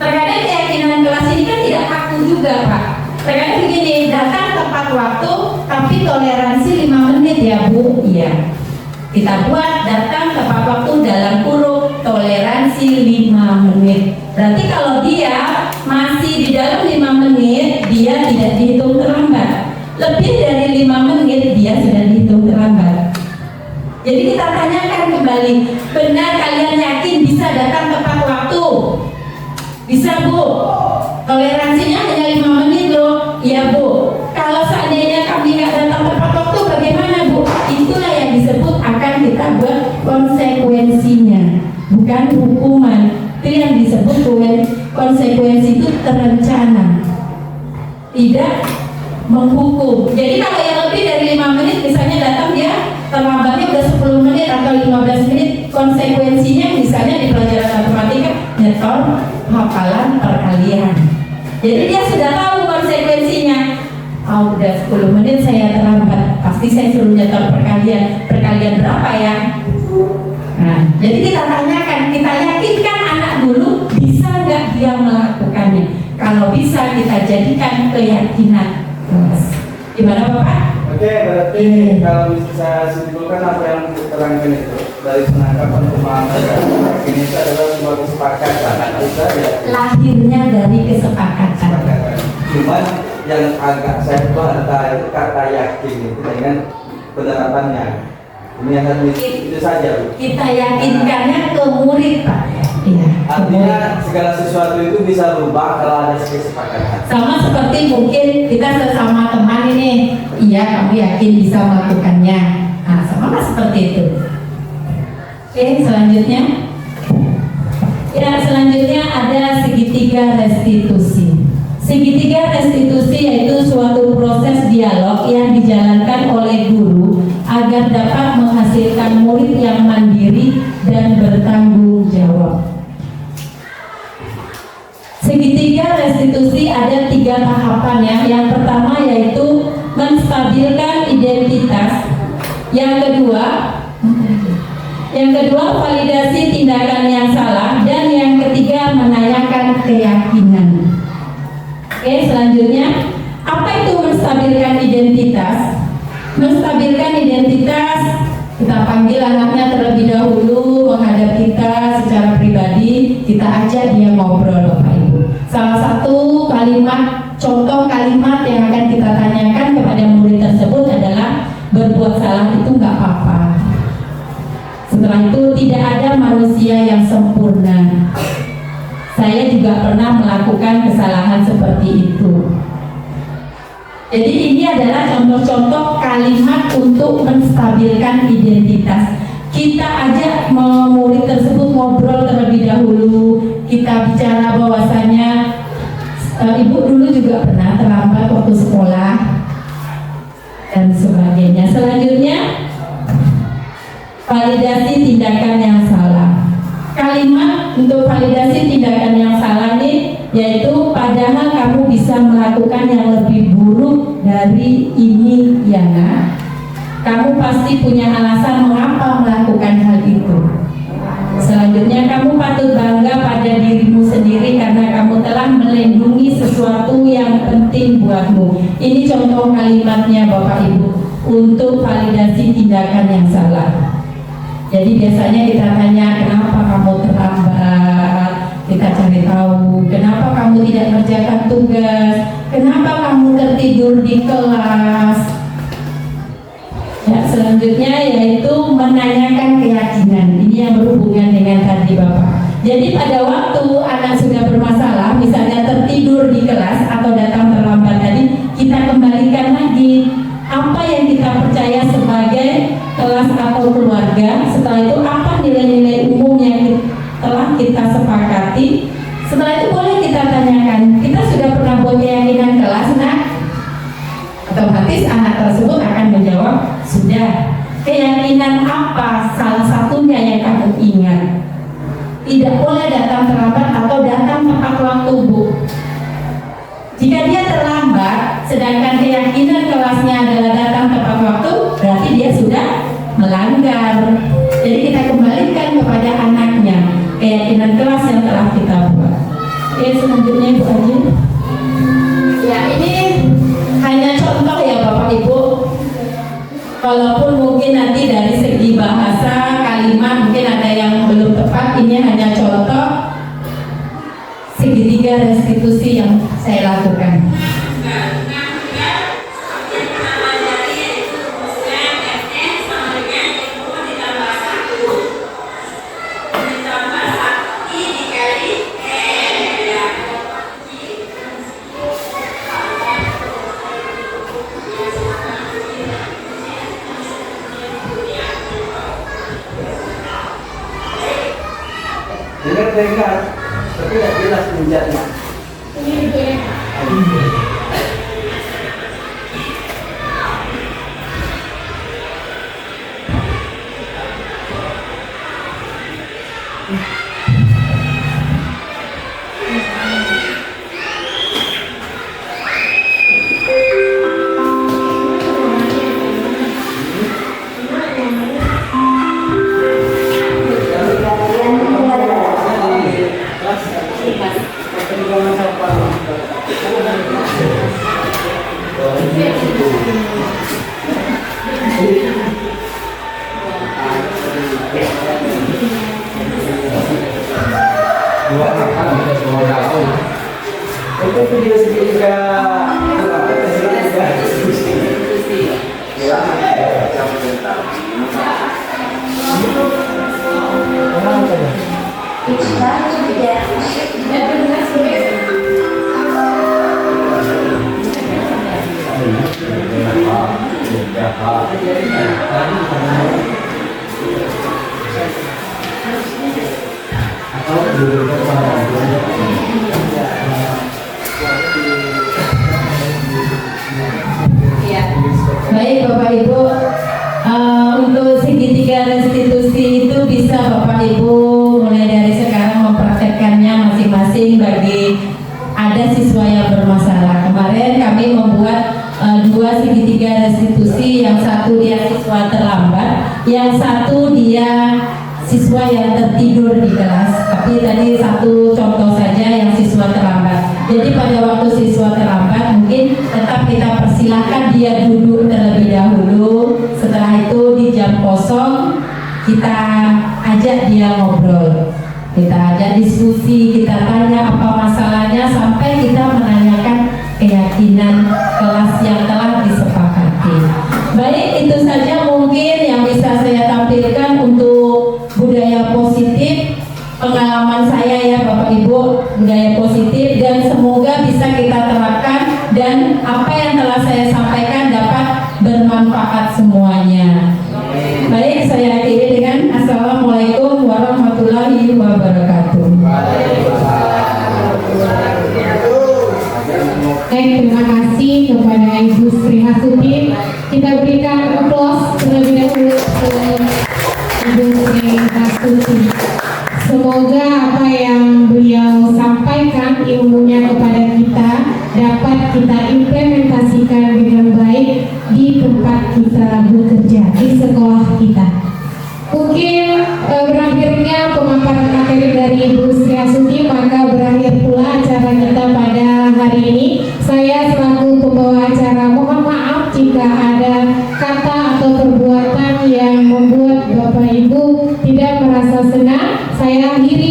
E: Terkadang keyakinan kelas ini kan tidak kaku juga Pak. Terkadang begini, datang tepat waktu tapi toleransi 5 menit ya Bu. Iya, kita buat datang tepat waktu dalam kurung toleransi 5 menit. Berarti kalau dia masih di dalam 5 menit, dia tidak dihitung terlambat. Lebih dari 5 menit, dia sudah dihitung terlambat. Jadi kita tanyakan kembali, benar kalian yakin bisa datang tepat waktu? Bisa Bu? Toleransinya hanya 5 menit loh. Iya Bu. Kalau seandainya kami nggak datang tepat waktu, bagaimana Bu? Itulah yang disebut akan kita buat konsekuensinya, bukan hukuman. Itu yang disebut konsekuensi itu terencana, tidak menghukum. Jadi kalau yang lebih dari 5 menit, misalnya datang dia terlambatnya udah 10 menit atau 15 menit, konsekuensinya misalnya di pelajaran matematika nyetor hafalan perkalian. Jadi dia sudah tahu konsekuensinya. Udah 10 menit saya terlambat, pasti saya suruh nyetor perkalian berapa ya? Nah, jadi kita tanyakan, kita yakinkan anak dulu bisa nggak dia melakukannya. Kalau bisa kita jadikan keyakinan. Gimana Bapak?
B: Oke, berarti kalau bisa saya simpulkan apa yang diterangkan itu dari penangkapan pemahaman ini adalah sebuah kesepakatan.
E: Lahirnya dari kesepakatan.
B: Cuman yang agak saya bantah itu kata yakin itu dengan penerapannya. Ini yang harus itu saja.
E: Kita yakinkannya ke murid Pak. Iya.
B: Artinya segala sesuatu itu bisa berubah kalau ada kesepakatan.
E: Sama seperti mungkin kita sesama teman ini, iya kamu yakin bisa melakukannya. Nah, sama seperti itu. Oke, selanjutnya. Ya, selanjutnya ada segitiga restitusi. Segitiga restitusi yaitu suatu proses dialog yang dijalankan oleh guru agar dapat menghasilkan murid yang mandiri dan bertanggung jawab. Segitiga restitusi ada 3 tahapan ya. Yang pertama yaitu menstabilkan identitas. Yang kedua validasi tindakan yang salah, dan yang ketiga menanyakan keyakinan. Oke, selanjutnya apa itu menstabilkan identitas? Menstabilkan identitas, kita panggil anaknya terlebih dahulu menghadap kita secara pribadi, kita ajak dia ngobrol Bapak Ibu. Salah satu kalimat, contoh kalimat yang akan kita tanyakan kepada murid tersebut adalah berbuat salah itu nggak apa-apa. Setelah itu tidak ada manusia yang sempurna. Saya juga pernah melakukan kesalahan seperti itu. Jadi ini adalah contoh-contoh kalimat untuk menstabilkan identitas. Kita ajak murid tersebut ngobrol terlebih dahulu. Kita bicara bahwasanya ibu dulu juga pernah terlambat waktu sekolah dan sebagainya. Selanjutnya validasi tindakan yang salah. Kalimat untuk validasi tindakan yang salah ini yaitu padahal kamu bisa melakukan yang lebih buruk dari ini ya nak. Kamu pasti punya alasan mengapa melakukan hal itu. Selanjutnya kamu patut bangga pada dirimu sendiri karena kamu telah melindungi sesuatu yang penting buatmu. Ini contoh kalimatnya Bapak Ibu untuk validasi tindakan yang salah. Jadi biasanya kita tanya kenapa kamu terlambat, kita cari tahu kenapa kamu tidak mengerjakan tugas? Kenapa kamu tertidur di kelas? Ya, selanjutnya yaitu menanyakan keyakinan. Ini yang berhubungan dengan tadi Bapak. Jadi pada waktu anak sudah bermasalah, misalnya tertidur di kelas atau datang terlambat tadi, kita kembalikan lagi apa yang kita percaya sebagai kelas atau keluarga. Setelah itu apa nilai-nilai umum yang telah kita sepakati. Setelah itu boleh kita tanyakan, kita sudah pernah buat keyakinan kelas, nak? Otomatis anak tersebut akan menjawab, sudah. Keyakinan apa salah satunya yang kamu ingat? Tidak boleh datang terlambat atau datang tepat waktu, Bu. Jika dia terlambat, sedangkan keyakinan kelasnya adalah datang tepat waktu, berarti dia sudah melanggar. Jadi kita kembalikan kepada anaknya keyakinan kelas yang telah kita buat. Oke, selanjutnya Ibu Haji. Ya, ini hanya contoh ya Bapak Ibu. Walaupun mungkin nanti dari segi bahasa, kalimat mungkin ada yang belum tepat, ini hanya contoh segitiga restitusi yang saya lakukan.
B: Dengar, tapi tidak jelas menjadi. Itu video segitiga
E: Baik Bapak Ibu, untuk segitiga restitusi itu bisa Bapak Ibu mulai dari sekarang mempraktekkannya masing-masing bagi ada siswa yang bermasalah. Kemarin kami membuat dua segitiga restitusi, yang satu dia siswa terlambat, yang satu dia siswa yang tertidur di kelas. Tapi tadi satu contoh saja yang siswa terlambat. Jadi pada waktu siswa terlambat mungkin tetap kita persilahkan dia duduk terlebih dahulu. Setelah itu di jam kosong kita ajak dia ngobrol, kita ajak diskusi, kita tanya apa masalahnya sampai kita menanyakan keyakinan kelas yang telah disepakati. Baik, itu saja mungkin yang bisa saya tampilkan untuk budaya positif, pengalaman saya ya Bapak Ibu, budaya positif, dan semoga bisa kita terapkan dan apa yang telah saya sampaikan dapat bermanfaat semuanya. Baik, saya akhiri dengan Assalamualaikum warahmatullahi wabarakatuh.
A: Baik, terima kasih kepada Ibu Sri Hasuti. Kita berikan aplaus terlebih dahulu ke Ibu Sri Hasuti. Semoga apa yang beliau sampaikan ilmunya kepada kita dapat kita implementasikan dengan baik di tempat kita bekerja, di sekolah kita. Mungkin berakhirnya pemaparan materi dari Ibu Sri Hasuti, maka berakhir pula acara kita pada hari ini. Saya selaku pembawa acara mohon maaf jika ada kata atau perbuatan yang membuat Bapak Ibu tidak merasa senang. Saya akhiri